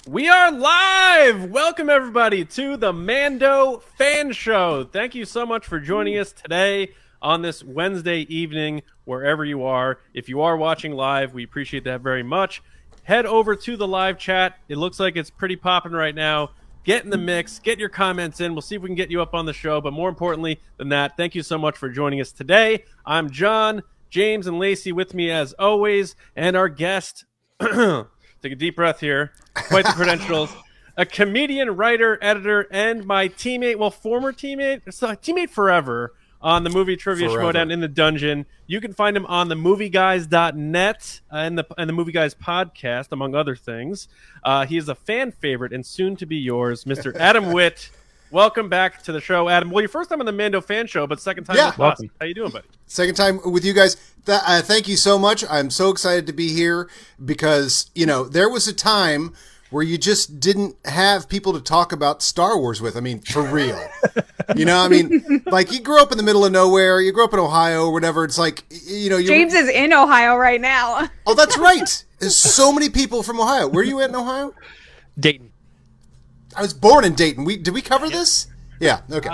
We are live! Welcome, everybody, to the Mando Fan Show. Thank you so much for joining us today on this Wednesday evening, wherever you are. If you are watching live, we appreciate that very much. Head over to the live chat. It looks like it's pretty popping right now. Get in the mix. Get your comments in. We'll see if we can get you up on the show. But more importantly than that, thank you so much for joining us today. I'm John, James, and Lacey with me as always, and our guest... Take a deep breath here. Quite the credentials. A comedian, writer, editor, and my teammate, well, former teammate, teammate forever on the Movie Trivia Showdown in the Dungeon. You can find him on the movieguys.net and the Movie Guys podcast, among other things. He is a fan favorite and soon to be yours, Mr. Adam Witt. Welcome back to the show, Adam. Well, your first time on the Mando Fan Show, but second time with us. How you doing, buddy? Second time with you guys. Thank you so much. I'm so excited to be here because, you know, there was a time where you just didn't have people to talk about Star Wars with. I mean, for real. You know, I mean, like, you grew up in the middle of nowhere. You grew up in Ohio or whatever. It's like, you know. James is in Ohio right now. Oh, that's right. There's so many people from Ohio. Where are you at in Ohio? Dayton. I was born in Dayton. Did we cover this? Yeah, okay.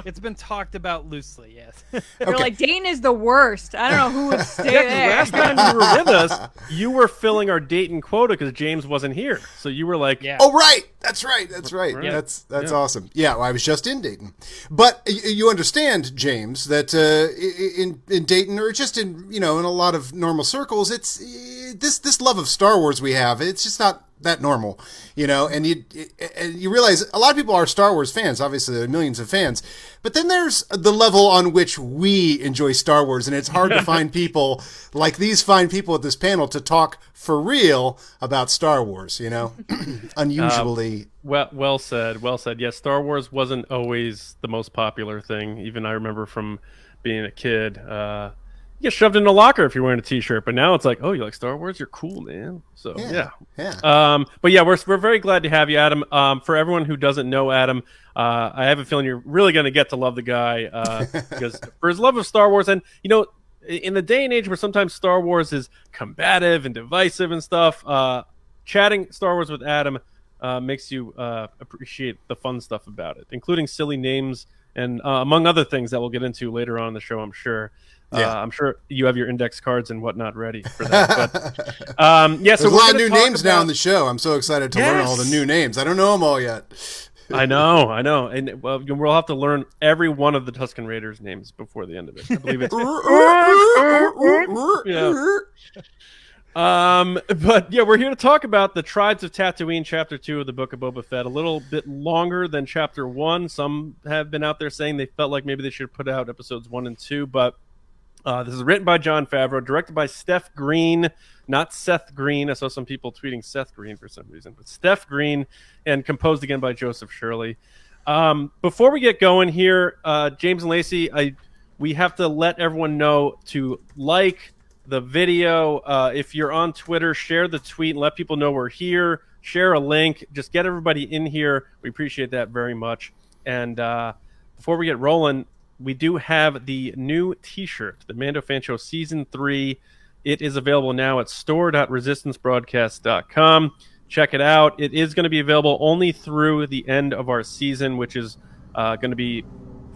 It's been talked about loosely, yes. They're like, Dayton is the worst. I don't know who would stay there. Last time you were with us, you were filling our Dayton quota because James wasn't here. So you were like... Yeah. Oh, right. That's right. Yeah. That's awesome. Yeah, well, I was just in Dayton. But you understand, James, that in Dayton, or just in, you know, in a lot of normal circles, it's this love of Star Wars we have, it's just not that normal, you know, and you realize a lot of people are Star Wars fans. Obviously, there are millions of fans, but then there's the level on which we enjoy Star Wars, and it's hard to find people like these fine people at this panel to talk for real about Star Wars, you know. Unusually. Well said. Yes, Star Wars wasn't always the most popular thing. Even I remember from being a kid. You get shoved in a locker if you're wearing a T-shirt, but now it's like, oh, you like Star Wars? You're cool, man. So yeah. But yeah, we're very glad to have you, Adam. For everyone who doesn't know Adam, I have a feeling you're really going to get to love the guy because for his love of Star Wars, and you know, in the day and age where sometimes Star Wars is combative and divisive and stuff, chatting Star Wars with Adam makes you appreciate the fun stuff about it, including silly names and among other things that we'll get into later on in the show, I'm sure. I'm sure you have your index cards and whatnot ready for that. But so there's a lot of new names now in the show. I'm so excited to learn all the new names. I don't know them all yet. I know, and we'll have to learn every one of the Tusken Raiders names before the end of it. I believe it's but yeah, we're here to talk about the Tribes of Tatooine, Chapter 2 of the Book of Boba Fett. A little bit longer than Chapter 1. Some have been out there saying they felt like maybe they should put out episodes 1 and 2, but this is written by Jon Favreau, directed by Steph Green, not Seth Green. I saw some people tweeting Seth Green for some reason, but Steph Green, and composed again by Joseph Shirley. Before we get going here, James and Lacey, we have to let everyone know to like the video. If you're on Twitter, share the tweet and let people know we're here. Share a link. Just get everybody in here. We appreciate that very much. And before we get rolling, we do have the new T-shirt, the Mando Fan Show Season 3. It is available now at store.resistancebroadcast.com. Check it out. It is going to be available only through the end of our season, which is going to be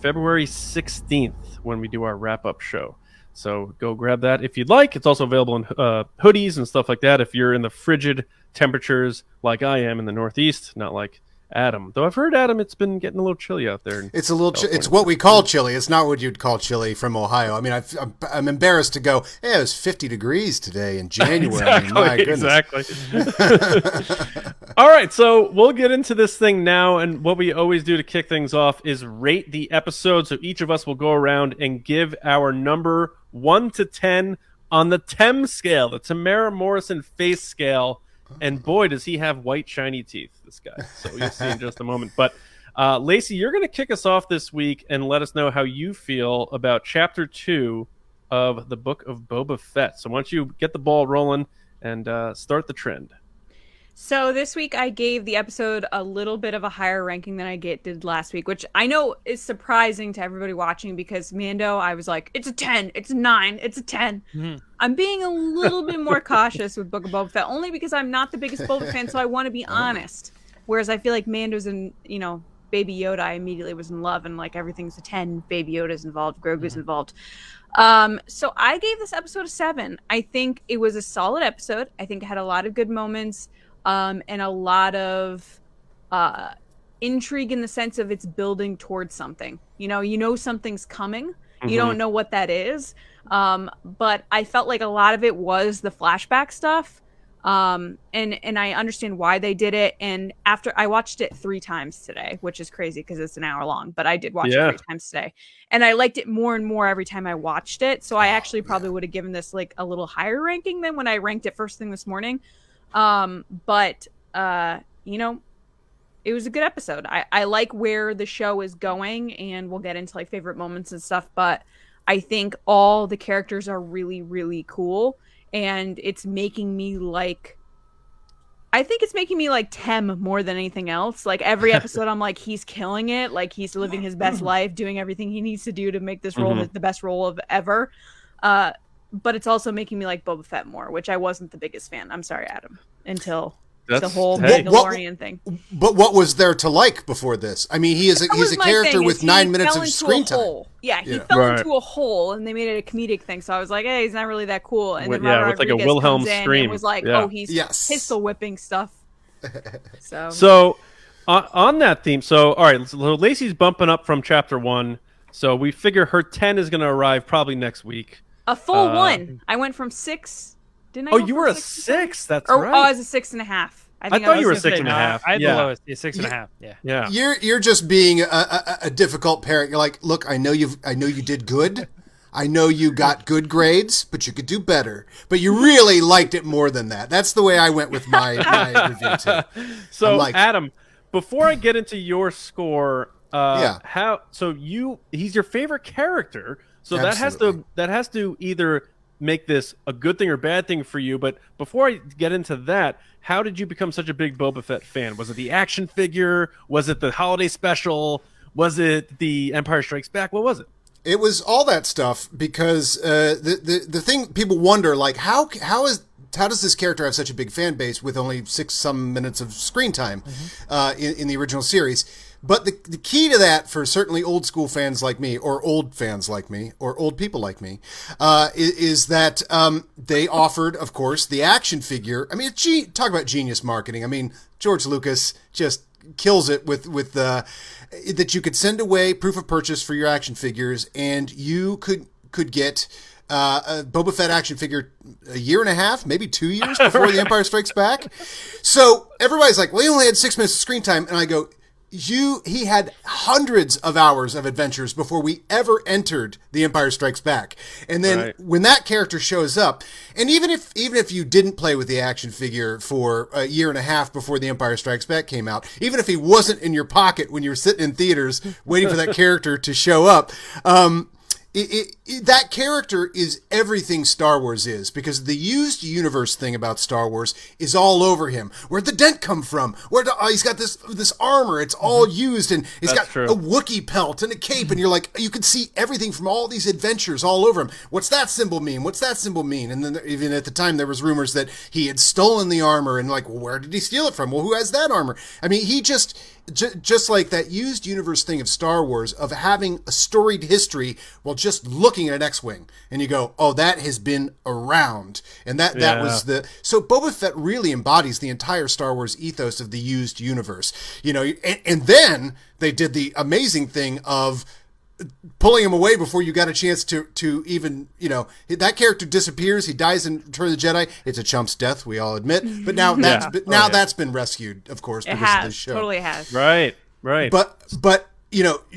February 16th when we do our wrap-up show. So go grab that if you'd like. It's also available in hoodies and stuff like that if you're in the frigid temperatures like I am in the Northeast, not like Adam. Though I've heard, Adam, it's been getting a little chilly out there. It's a little. It's what we call chilly. It's not what you'd call chilly from Ohio. I mean, I'm embarrassed to go. Hey, it was 50 degrees today in January. My goodness. Exactly. All right, so we'll get into this thing now, and what we always do to kick things off is rate the episode. So each of us will go around and give our number 1 to 10 on the TEM scale, the Tamara Morrison face scale. And boy, does he have white, shiny teeth, this guy. So you'll see in just a moment. But Lacey, you're going to kick us off this week and let us know how you feel about Chapter 2 of the Book of Boba Fett. So why don't you get the ball rolling and start the trend. So this week I gave the episode a little bit of a higher ranking than I did last week, which I know is surprising to everybody watching because Mando, I was like, it's a 10, it's a 9, it's a 10. I'm being a little bit more cautious with Book of Boba Fett, only because I'm not the biggest Boba fan, so I want to be honest. Whereas I feel like Mando's in, Baby Yoda, I immediately was in love, and like everything's a 10. Baby Yoda's involved, Grogu's involved. So I gave this episode a 7. I think it was a solid episode. I think it had a lot of good moments. And a lot of intrigue in the sense of it's building towards something. You know something's coming. You don't know what that is. But I felt like a lot of it was the flashback stuff. And I understand why they did it. And after I watched it 3 times today, which is crazy because it's an hour long, but I did watch it 3 times today. And I liked it more and more every time I watched it. So I actually probably would have given this like a little higher ranking than when I ranked it first thing this morning. But it was a good episode. I like where the show is going, and we'll get into like favorite moments and stuff, but I think all the characters are really, really cool, and it's making me like Tem more than anything else. Like every episode I'm like, he's killing it, like he's living his best life, doing everything he needs to do to make this role the best role of ever. But it's also making me like Boba Fett more, which I wasn't the biggest fan. I'm sorry, Adam, until the whole Mandalorian thing. But what was there to like before this? I mean, he's a character with 9 minutes of screen time. Yeah, he fell into a hole, and they made it a comedic thing. So I was like, hey, he's not really that cool. And then Robert with like a Rodriguez Wilhelm comes in scream. and was like, he's pistol whipping stuff. So on that theme, all right, so Lacey's bumping up from chapter 1. So we figure her 10 is going to arrive probably next week. A full 1. I went from 6. Didn't I? Oh, you were a 6. That's right. Oh, I was a 6.5. I thought you were 6.5. I had the lowest. 6.5. Yeah. You're just being a difficult parent. You're like, look, I know you did good. I know you got good grades, but you could do better. But you really liked it more than that. That's the way I went with my review too. So Adam, before I get into your score, he's your favorite character. So that has to either make this a good thing or bad thing for you. But before I get into that, how did you become such a big Boba Fett fan? Was it the action figure? Was it the holiday special? Was it the Empire Strikes Back? What was it? It was all that stuff because the thing people wonder, like, how does this character have such a big fan base with only 6 some minutes of screen time in the original series? But the key to that for certainly old school fans like me, or old fans like me, or old people like me, is that they offered, of course, the action figure. I mean, talk about genius marketing. I mean, George Lucas just kills it with that you could send away proof of purchase for your action figures, and you could get a Boba Fett action figure a year and a half, maybe 2 years before The Empire Strikes Back. So everybody's like, well, he only had 6 minutes of screen time. And I go, he had hundreds of hours of adventures before we ever entered The Empire Strikes Back. And then when that character shows up, and even if you didn't play with the action figure for a year and a half before The Empire Strikes Back came out, even if he wasn't in your pocket when you were sitting in theaters waiting for that character to show up, that character is everything Star Wars is, because the used universe thing about Star Wars is all over him. Where'd the dent come from? He's got this armor. It's all used, and he's got a Wookiee pelt and a cape, and you're like, you can see everything from all these adventures all over him. What's that symbol mean? What's that symbol mean? And then even at the time, there was rumors that he had stolen the armor, and like, well, where did he steal it from? Well, who has that armor? I mean, he just like that used universe thing of Star Wars, of having a storied history while just looking at an X-Wing, and you go, oh, that has been around. And that was so Boba Fett really embodies the entire Star Wars ethos of the used universe, and then they did the amazing thing of pulling him away before you got a chance to even, that character disappears. He dies in Return of the Jedi. It's a chump's death, we all admit. But now that's been rescued, of course, because of this show. Totally has. Right. But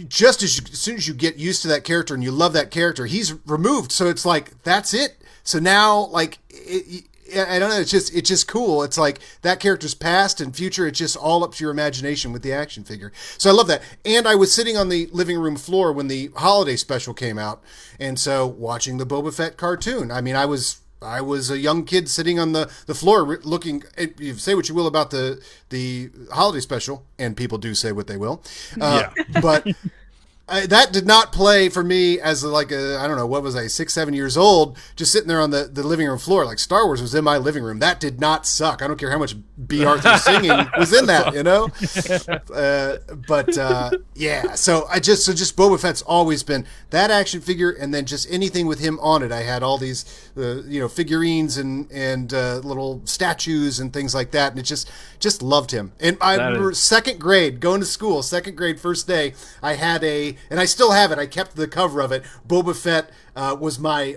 just as soon as you get used to that character and you love that character, he's removed. So it's like, that's it. So now, like, I don't know. It's just cool. It's like that character's past and future. It's just all up to your imagination with the action figure. So I love that. And I was sitting on the living room floor when the holiday special came out, and so watching the Boba Fett cartoon. I mean, I was I was a young kid sitting on the floor looking. You say what you will about the holiday special, and people do say what they will. But that did not play for me as I don't know, what was I, 6, 7 years old, just sitting there on the living room floor. Like Star Wars was in my living room. That did not suck. I don't care how much B. Arthur singing was in that, you know? Yeah. So just Boba Fett's always been that action figure, and then just anything with him on it. I had all these, figurines and little statues and things like that. And it just loved him. And I remember second grade, going to school, first day, I had and I still have it. I kept the cover of it. Boba Fett was my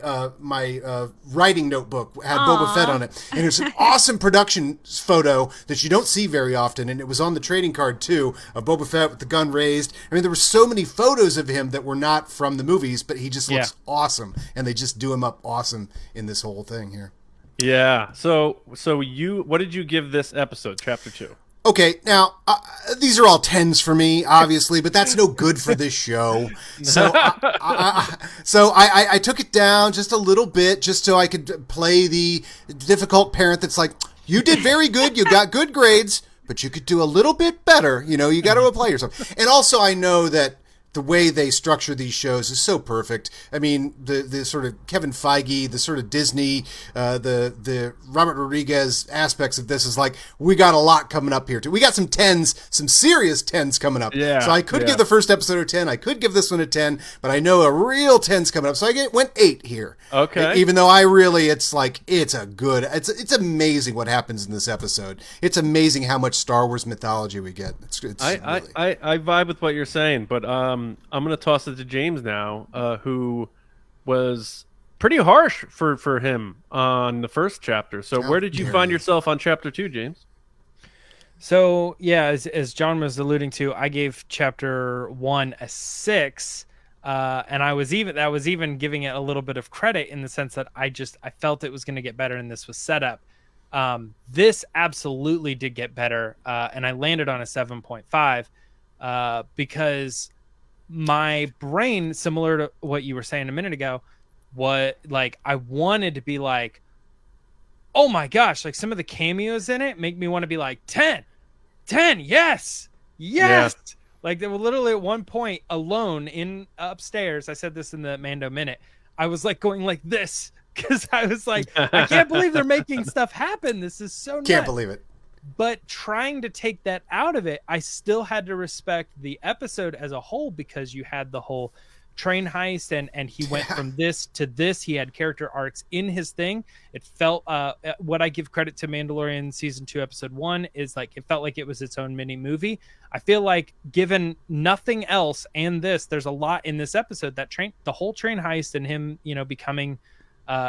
writing notebook. Had Boba Fett on it, and it was an awesome production photo that you don't see very often. And it was on the trading card too, of Boba Fett with the gun raised. I mean, there were so many photos of him that were not from the movies, but he just looks awesome, and they just do him up awesome in this whole thing here. Yeah. So what did you give this episode, Chapter 2? Okay, now, these are all 10s for me, obviously, but that's no good for this show. So I took it down just a little bit just so I could play the difficult parent that's like, you did very good, you got good grades, but you could do a little bit better. You got to apply yourself. And also I know that the way they structure these shows is so perfect. I mean, the sort of Kevin Feige, the sort of Disney, the Robert Rodriguez aspects of this is like, we got a lot coming up here too. We got some 10s, some serious 10s coming up. Yeah. So I could give the first episode a 10. I could give this one a 10, but I know a real 10's coming up. So I went 8 here. Okay. Even though it's amazing what happens in this episode. It's amazing how much Star Wars mythology we get. I vibe with what you're saying, but I'm going to toss it to James now, who was pretty harsh for him on the first chapter. So where did you find yourself on Chapter 2, James? So, yeah, as John was alluding to, I gave Chapter 1 a 6, and I was even giving it a little bit of credit in the sense that I felt it was going to get better, and this was set up. This absolutely did get better, and I landed on a 7.5 because my brain, similar to what you were saying a minute ago, I wanted to be like, oh my gosh, like some of the cameos in it make me want to be like 10, yes. Like they were literally at one point alone in upstairs. I said this in the Mando Minute. I was like going like this because I was like, I can't believe they're making stuff happen. This is so nuts. Can't believe it. But trying to take that out of it, I still had to respect the episode as a whole because you had the whole train heist and he went from this to this. He had character arcs in his thing. It felt what I give credit to Mandalorian season 2 episode 1 is like it felt like it was its own mini movie. I feel like given nothing else and this, there's a lot in this episode. The whole train heist and him, becoming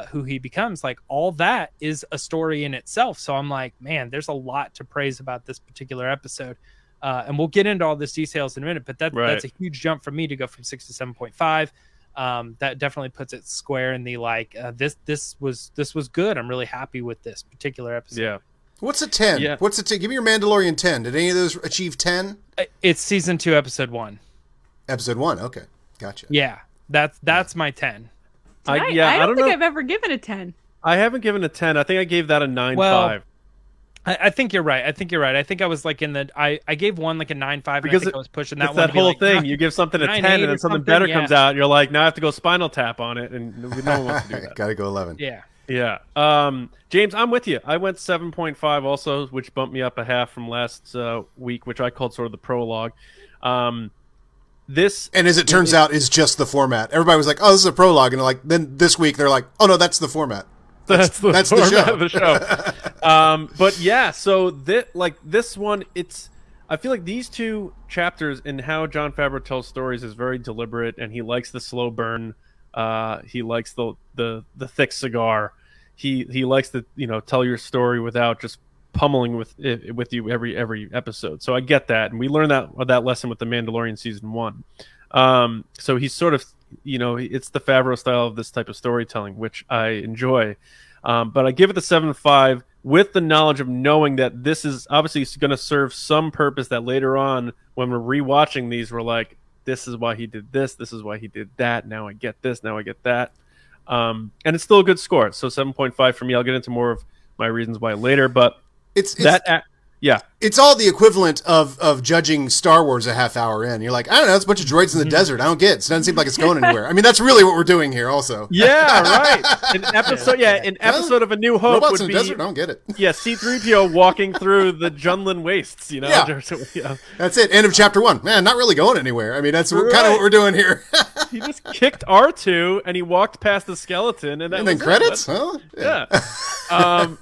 who he becomes, like all that is a story in itself. So I'm like, man, there's a lot to praise about this particular episode. And we'll get into all this details in a minute, but that's a huge jump for me to go from 6 to 7.5. That definitely puts it square in the this was good. I'm really happy with this particular episode. Yeah. What's a 10? Yeah. What's a 10? Give me your Mandalorian 10. Did any of those achieve 10? It's season 2, episode 1. Episode 1. Okay. Gotcha. Yeah. That's my 10. I don't think I've ever given a 10. I haven't given a 10. I think I gave that a 9.5. Well, I think you're right. I think I was like in the I gave one like a 9.5 because I was pushing that one. That whole thing. You give something a 10 and then something better comes out. You're like, now I have to go Spinal Tap on it, and no one wants to do that. Got to go 11. Yeah. Yeah. James, I'm with you. I went 7.5 also, which bumped me up a half from last week, which I called sort of the prologue. This, and as it turns out, is just the format. Everybody was like, "Oh, this is a prologue," and then this week they're like, "Oh no, that's the format." That's the format of the show. But yeah, so this one, I feel like these two chapters and how Jon Favreau tells stories is very deliberate, and he likes the slow burn. He likes the thick cigar. He likes to tell your story without just pummeling with you every episode. So I get that, and we learned that lesson with the Mandalorian season 1. So he's sort of it's the Favreau style of this type of storytelling, which I enjoy. But I give it the 7.5 with the knowledge of knowing that this is obviously going to serve some purpose that later on when we're rewatching these, we're like, this is why he did this is why he did that. Now I get this. Now I get that. And it's still a good score. So 7.5 for me. I'll get into more of my reasons why later, but yeah. It's all the equivalent of judging Star Wars a half hour in. You're like, I don't know, it's a bunch of droids in the desert. I don't get it. It doesn't seem like it's going anywhere. I mean, that's really what we're doing here also. Yeah, right. An episode of A New Hope robots would in be... the desert? I don't get it. Yeah, C-3PO walking through the Junlin wastes, you know? Yeah. That's it. End of chapter 1. Man, not really going anywhere. I mean, that's kind of what we're doing here. He just kicked R2 and he walked past the skeleton. And then credits? Huh? Yeah.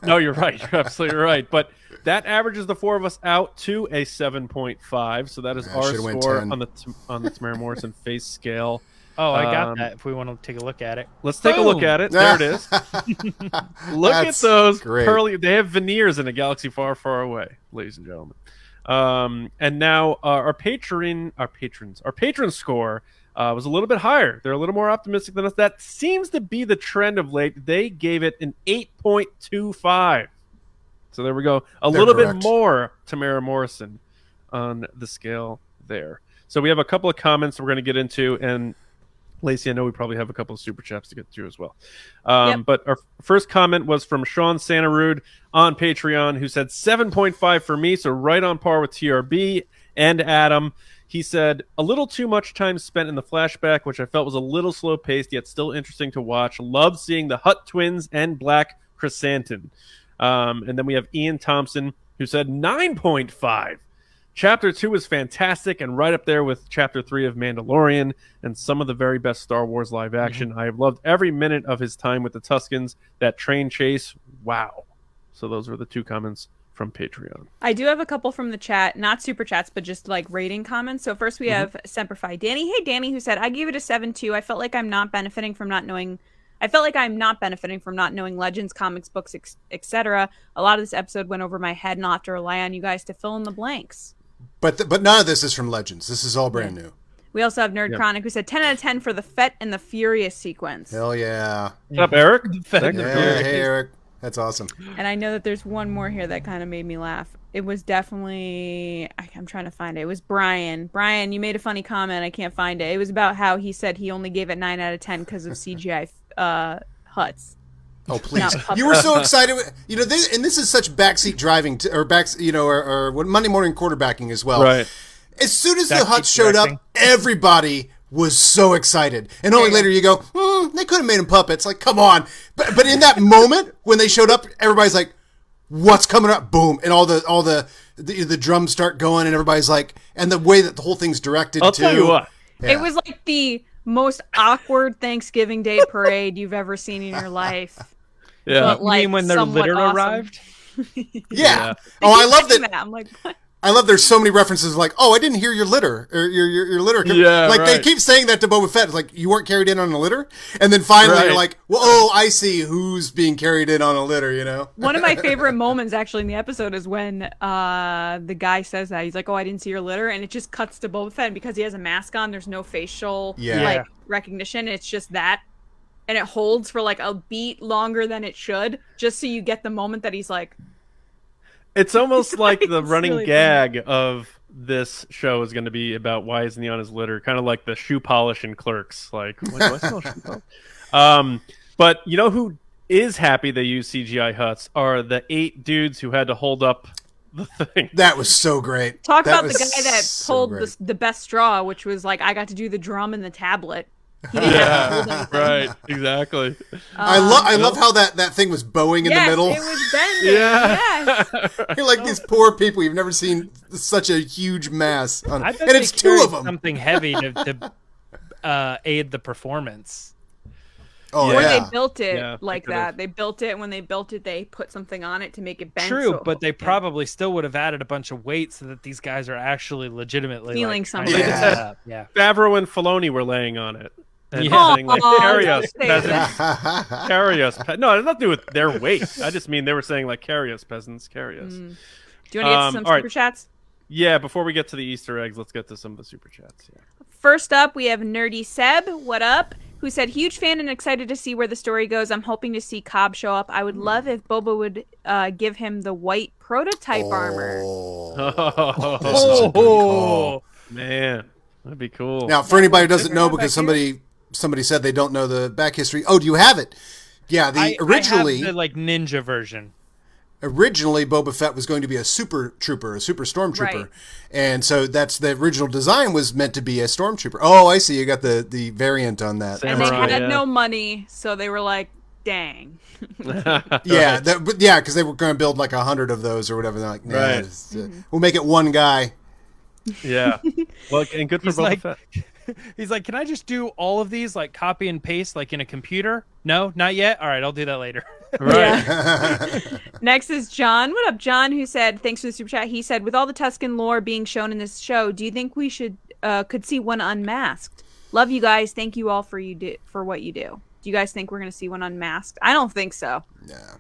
No, you're right. You're absolutely right. But that averages the four of us out to a 7.5. So that is our score on the Tamara Morrison face scale. Oh, I got that. If we want to take a look at it. Let's take a look at it. There it is. Look at those pearly... They have veneers in a galaxy far, far away, ladies and gentlemen. And now our patron score was a little bit higher. They're a little more optimistic than us. That seems to be the trend of late. They gave it an 8.25. So there we go. A little bit more Tamara Morrison on the scale there. So we have a couple of comments we're going to get into, and Lacey, I know we probably have a couple of super chats to get through as well. But our first comment was from Sean Santarud on Patreon, who said 7.5 for me, so right on par with TRB and Adam. He said, a little too much time spent in the flashback, which I felt was a little slow-paced, yet still interesting to watch. Loved seeing the Hutt twins and Black Krrsantan. And then we have Ian Thompson, who said 9.5. Chapter 2 was fantastic and right up there with Chapter 3 of Mandalorian and some of the very best Star Wars live action. I have loved every minute of his time with the Tuskens. That train chase, wow. So those were the two comments from Patreon. I do have a couple from the chat, not super chats, but just like rating comments. So first we have Semperfi Danny. Hey, Danny, who said, I gave it a 7.2. I felt like I'm not benefiting from not knowing Legends, comics, books, etc. A lot of this episode went over my head, and I'll have to rely on you guys to fill in the blanks. But none of this is from Legends. This is all brand new. We also have Nerd Chronic, who said 10 out of 10 for the Fett and the Furious sequence. Hell yeah. What's up, Eric? Hey, Eric. That's awesome. And I know that there's one more here that kind of made me laugh. It was definitely... I'm trying to find it. It was Brian. Brian, you made a funny comment. I can't find it. It was about how he said he only gave it 9 out of 10 because of CGI Hutts. Oh, please. You were so excited. You know, and this is such backseat driving, or Monday morning quarterbacking as well. Right. As soon as the Hutts showed up, everybody was so excited. And only later you go, they could have made them puppets. Like, come on. But in that moment, when they showed up, everybody's like, what's coming up? Boom. And all the drums start going, and everybody's like, and the way that the whole thing's directed, I'll tell you what. Yeah. It was like the most awkward Thanksgiving Day parade you've ever seen in your life. Yeah. But, like, you mean when their litter arrived? Yeah. Oh, I love that. I'm like, what? I love there's so many references like, oh, I didn't hear your litter or your litter. Yeah, like right. They keep saying that to Boba Fett. It's like, you weren't carried in on a litter? And then finally you're like, well, oh, I see who's being carried in on a litter, you know? One of my favorite moments actually in the episode is when the guy says that. He's like, oh, I didn't see your litter. And it just cuts to Boba Fett. And because he has a mask on, there's no facial recognition. It's just that. And it holds for like a beat longer than it should, just so you get the moment that he's like... It's almost like the running really gag of this show is going to be about why isn't he on his litter, kind of like the shoe polish in Clerks. Like, do I smell shoe polish? But you know who is happy they use CGI Hutts are the 8 dudes who had to hold up the thing. That was so great. Talk about the guy that pulled the best straw, which was like, I got to do the drum and the tablet. Yeah, right, exactly. I love how that thing was bowing in the middle. It was bending. Yeah. You're like these poor people. You've never seen such a huge mass. And it's 2 of them. Something heavy to aid the performance. Oh, or yeah. they built it like that. They built it, and when they built it, they put something on it to make it bend. True, but they probably still would have added a bunch of weight so that these guys are actually legitimately feeling something. Yeah. Favreau and Filoni were laying on it. And saying, like, carry us, peasants. Carry us. No, it has nothing to do with their weight. I just mean they were saying, like, carry us, peasants, carry us. Do you want to get to some super chats? Yeah, before we get to the Easter eggs, let's get to some of the super chats. Yeah. First up, we have Nerdy Seb. What up? Who said, huge fan and excited to see where the story goes. I'm hoping to see Cobb show up. I would love if Boba would give him the white prototype armor. Man, that'd be cool. Now, for anybody who doesn't know, because somebody somebody said they don't know the back history. Oh, do you have it? Yeah, originally I have the like ninja version. Originally, Boba Fett was going to be a super trooper, a super stormtrooper. Right. And so that's the original design was meant to be a stormtrooper. Oh, I see. You got the variant on that. And they Samurai, had no money, so they were like, dang. Yeah, because they were going to build like 100 of those or whatever. They're like, nah, Right. we'll make it one guy. Yeah. Well, and good for He's Boba like, Fett. he's like, can I just do all of these like copy and paste like in a computer? No, not yet. All right, I'll do that later. Right. Next is John. What up, John? Who said, thanks for the super chat. He said, with all the Tusken lore being shown in this show, do you think we could see one unmasked? Love you guys. Thank you all for what you do. Do you guys think we're going to see one unmasked? I don't think so. Yeah.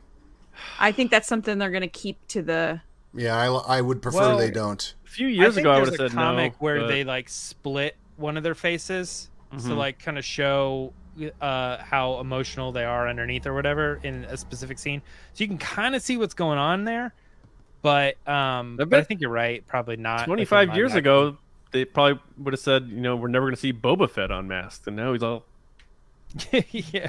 I think that's something they're going to keep to the... Yeah, I would prefer they don't. A few years ago, I would have said a comic no. where but... they like split one of their faces to like kind of show how emotional they are underneath or whatever in a specific scene, so you can kind of see what's going on there. But I think you're right. Probably not. 25 years ago, they probably would have said, we're never going to see Boba Fett unmasked, and now he's all. Yeah.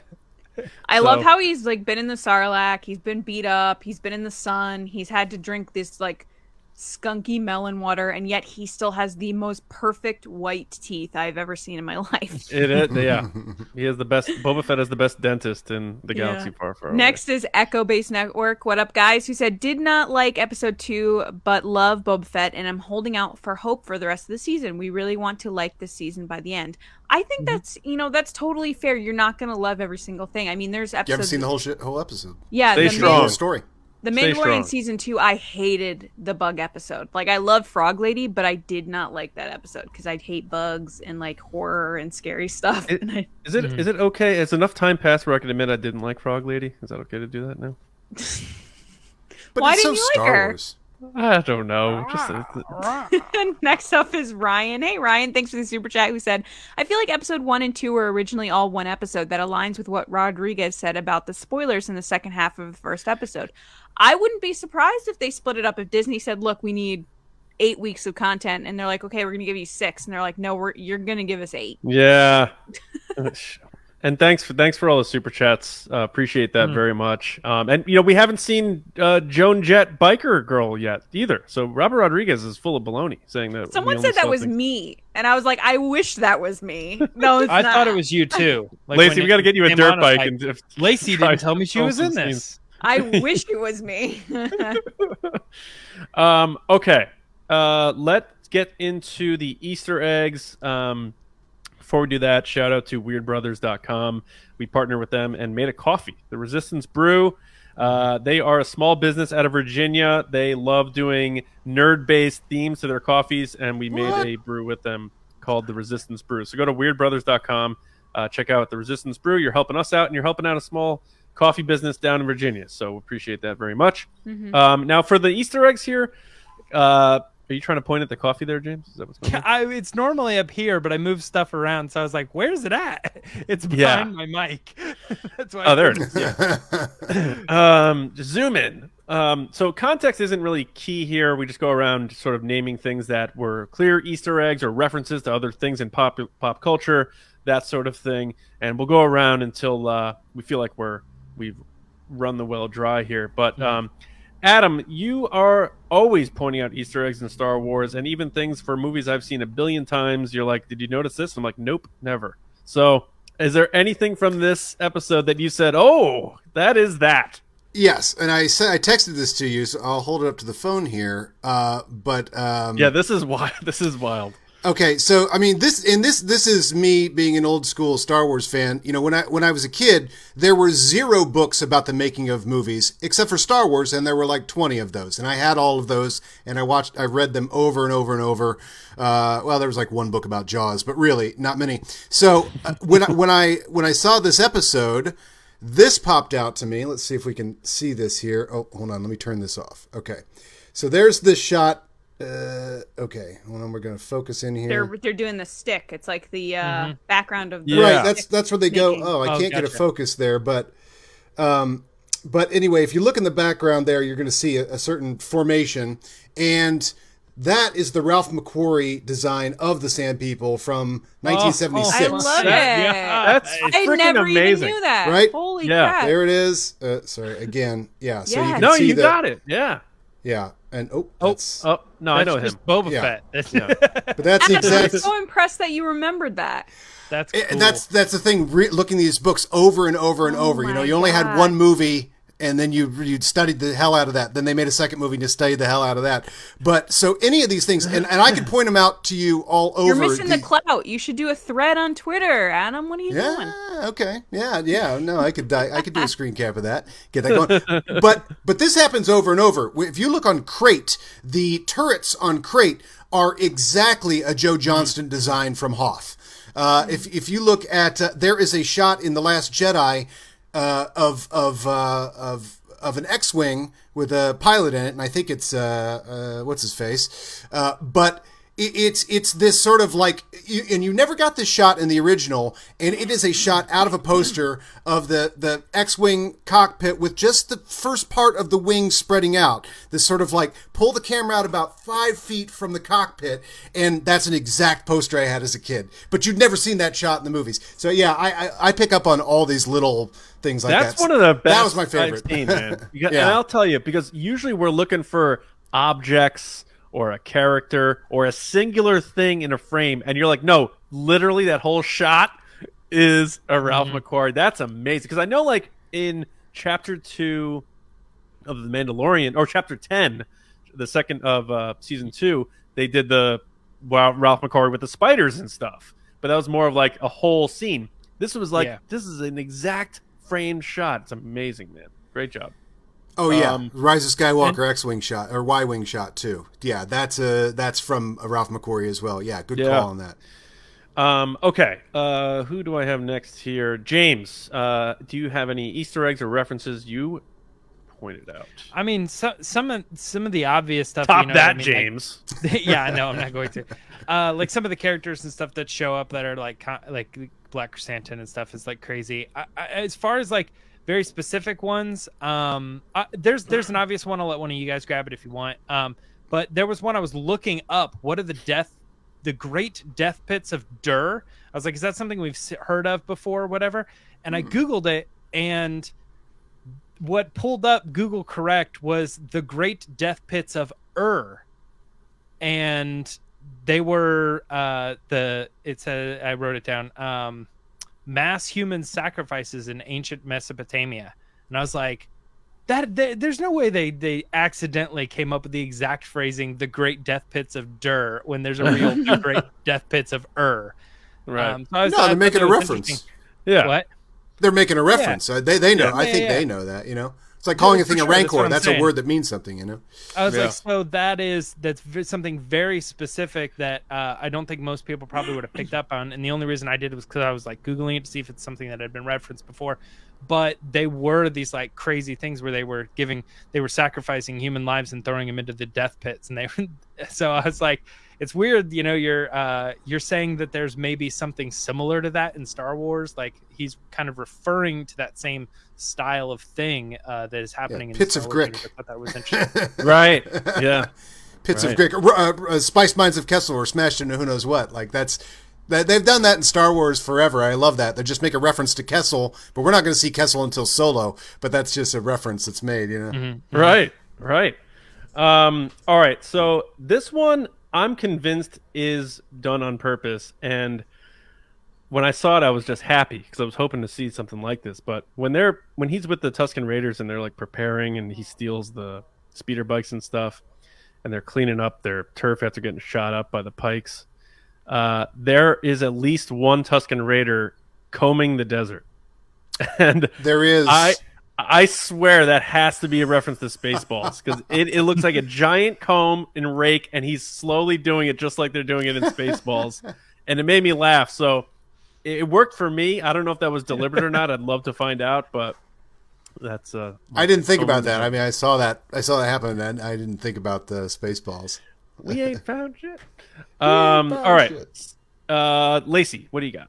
I love how he's like been in the Sarlacc, he's been beat up, he's been in the sun, he's had to drink this like skunky melon water, and yet he still has the most perfect white teeth I've ever seen in my life. It is, yeah. He has the best. Boba Fett is the best dentist in the galaxy far, far away. Next is Echo Base Network. What up, guys? Who said, did not like episode 2, but love Boba Fett, and I'm holding out for hope for the rest of the season. We really want to like this season by the end. I think that's totally fair. You're not going to love every single thing. I mean, there's episodes. You haven't seen the whole episode. Yeah, Stay strong. Story. The Stay Mandalorian strong. season 2, I hated the bug episode. Like, I loved Frog Lady, but I did not like that episode because I hate bugs and like horror and scary stuff. Is it okay? Has enough time passed where I can admit I didn't like Frog Lady? Is that okay to do that now? But Why it's didn't so you like Star her? Wars. I don't know. Just Next up is Ryan. Hey, Ryan, thanks for the super chat. Who said, I feel like episode 1 and 2 were originally all one episode. That aligns with what Rodriguez said about the spoilers in the second half of the first episode. I wouldn't be surprised if they split it up. If Disney said, look, we need 8 weeks of content, and they're like, okay, we're going to give you 6. And they're like, no, you're going to give us 8. Yeah. And thanks for all the super chats. Appreciate that very much. And we haven't seen Joan Jett biker girl yet either. So Robert Rodriguez is full of baloney saying that. Someone said that was me, and I was like, I wish that was me. No, it's I not. thought it was you too. Like, Lacey, we got to get you a dirt bike. And Lacey didn't tell me she was in this. I wish it was me. Okay. Let's get into the Easter eggs. Before we do that, shout out to weirdbrothers.com. We partner with them and made a coffee, the Resistance Brew. They are a small business out of Virginia. They love doing nerd-based themes to their coffees, and we made a brew with them called the Resistance Brew. So go to weirdbrothers.com, check out the Resistance Brew. You're helping us out, and you're helping out a small coffee business down in Virginia. So we appreciate that very much. Now for the Easter eggs here, are you trying to point at the coffee there, James? Is that what's going on? It's normally up here, but I moved stuff around, so I was like, "Where's it at?" It's behind my mic. That's why. Oh, there it is. Yeah. Zoom in. So context isn't really key here. We just go around sort of naming things that were clear Easter eggs or references to other things in pop culture, that sort of thing, and we'll go around until we feel like we've run the well dry here. But Adam, you are always pointing out Easter eggs in Star Wars, and even things for movies I've seen a billion times. You're like, did you notice this? I'm like, nope, never. So is there anything from this episode that you said, oh, that is that? Yes, and I texted this to you, so I'll hold it up to the phone here. Yeah, this is wild. This is wild. Okay, so I mean, this is me being an old school Star Wars fan. When I was a kid, there were 0 books about the making of movies except for Star Wars, and there were like 20 of those, and I had all of those, and I read them over and over and over. Well, there was like one book about Jaws, but really not many. So when I saw this episode, this popped out to me. Let's see if we can see this here. Oh, hold on, let me turn this off. Okay, so there's this shot. Okay, hold on, we're going to focus in here. They're doing the stick. It's like the background of the Yeah. Right, that's where they go. Oh, I can't get a focus there, but anyway, if you look in the background there, you're going to see a certain formation, and that is the Ralph McQuarrie design of the Sand People from 1976. I love it. Yeah, that's I freaking never amazing. even knew that. Right? Holy Yeah. crap. There it is. Sorry, again. Yeah, so you Yes. can No, see you that. got it. Yeah. Yeah, and No, That's I know him. just Boba Yeah. Fett. That's, but that's the Adam, I'm exact. so impressed that you remembered that. that's cool. And that's the thing. Looking at these books over and over and over. You know, my you only had God. one movie, and then you studied the hell out of that. Then they made a second movie and you studied the hell out of that. But so any of these things, and I could point them out to you all over. You're missing the clout. You should do a thread on Twitter, Adam. What are you doing? Yeah. Okay. Yeah. No, I could do a screen cap of that. Get that going. But this happens over and over. If you look on Crate, the turrets on Crate are exactly a Joe Johnston design from Hoth. If you look at there is a shot in The Last Jedi of an X-wing with a pilot in it, and I think it's what's his face, but it's this sort of like, and you never got this shot in the original, and it is a shot out of a poster of the X-wing cockpit with just the first part of the wing spreading out. This sort of like pull the camera out about 5 feet from the cockpit, and that's an exact poster I had as a kid. But you'd never seen that shot in the movies. So yeah, I pick up on all these little things like that. That's one of the best. That was my favorite. I've seen, man. Yeah. And I'll tell you, because usually we're looking for objects or a character or a singular thing in a frame, and you're like, no, literally that whole shot is a Ralph McQuarrie. That's amazing. Because I know, like, in chapter 2 of The Mandalorian, or chapter 10, the second of season 2, they did the Ralph McQuarrie with the spiders and stuff. But that was more of like a whole scene. This was like, this is an exact framed shot. It's amazing, man. Great job. Oh yeah, Rise of Skywalker X-wing shot or Y-wing shot too. Yeah, that's from Ralph McQuarrie as well. Yeah, good call on that. Okay, who do I have next here? James, do you have any Easter eggs or references you pointed out? I mean, some of the obvious stuff. Top you know that, what I mean? James. Like, yeah, no, I'm not going to. Like some of the characters and stuff that show up that are like Black Krrsantan and stuff is like crazy. As far as like very specific ones, there's an obvious one. I'll let one of you guys grab it if you want. But there was one I was looking up. What are the great death pits of Dur? I was like, is that something we've heard of before or whatever? And I Googled it, and what pulled up Google Correct was the great death pits of and they were I wrote it down, mass human sacrifices in ancient Mesopotamia. And I was like, there's no way they accidentally came up with the exact phrasing, the great death pits of Dur, when there's a real the great death pits of Right. So they're making a reference. Yeah. What? They're making a reference. They know. Yeah. I think they know that, you know. It's like calling a thing a sure. That's what rancor. I'm That's saying. a word that means something, you know. I was like, so that's something very specific that I don't think most people probably would have picked up on. And the only reason I did was because I was like Googling it to see if it's something that had been referenced before. But they were these like crazy things where they were sacrificing human lives and throwing them into the death pits. And so I was like, it's weird, you know, you're saying that there's maybe something similar to that in Star Wars. Like he's kind of referring to that same style of thing that is happening in Pits the of Star Wars Grick. universe. I thought that was interesting. Right. Yeah. Pits of Grick, Spice Mines of Kessel were smashed into who knows what. Like they've done that in Star Wars forever. I love that. They just make a reference to Kessel, but we're not going to see Kessel until Solo. But that's just a reference that's made, you know. Mm-hmm. Right. All right. So this one, I'm convinced is done on purpose, and when I saw it, I was just happy because I was hoping to see something like this. But when he's with the Tusken Raiders and they're like preparing, and he steals the speeder bikes and stuff, and they're cleaning up their turf after getting shot up by the Pykes, there is at least one Tusken Raider combing the desert, and There is. I swear that has to be a reference to Spaceballs, because it looks like a giant comb and rake, and he's slowly doing it just like they're doing it in Spaceballs, and it made me laugh. So it worked for me. I don't know if that was deliberate or not. I'd love to find out, but that's. I didn't think about that. I mean, I saw that happen, and I didn't think about the Spaceballs. We ain't found shit. All right, Lacey, what do you got?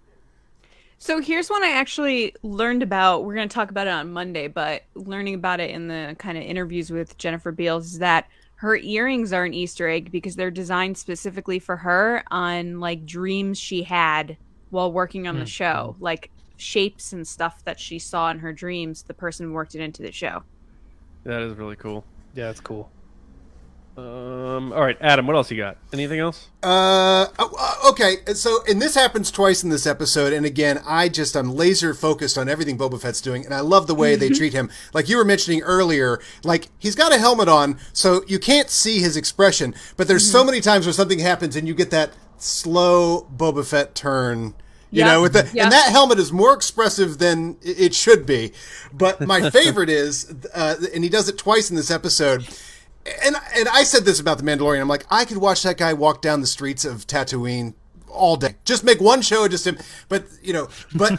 So here's one I actually learned about. We're going to talk about it on Monday, but learning about it in the kind of interviews with Jennifer Beals is that her earrings are an Easter egg because they're designed specifically for her on like dreams she had while working on the show, like shapes and stuff that she saw in her dreams. The person worked it into the show. That is really cool. Yeah, that's cool. All right, Adam, what else you got? Anything else? Okay, so, and this happens twice in this episode, and again, I'm laser focused on everything Boba Fett's doing, and I love the way they treat him. Like you were mentioning earlier, like, he's got a helmet on, so you can't see his expression, but there's so many times where something happens, and you get that slow Boba Fett turn, you know, with and that helmet is more expressive than it should be. But my favorite is, and he does it twice in this episode, and I said this about The Mandalorian. I'm like, I could watch that guy walk down the streets of Tatooine all day. Just make one show, just him. But, you know,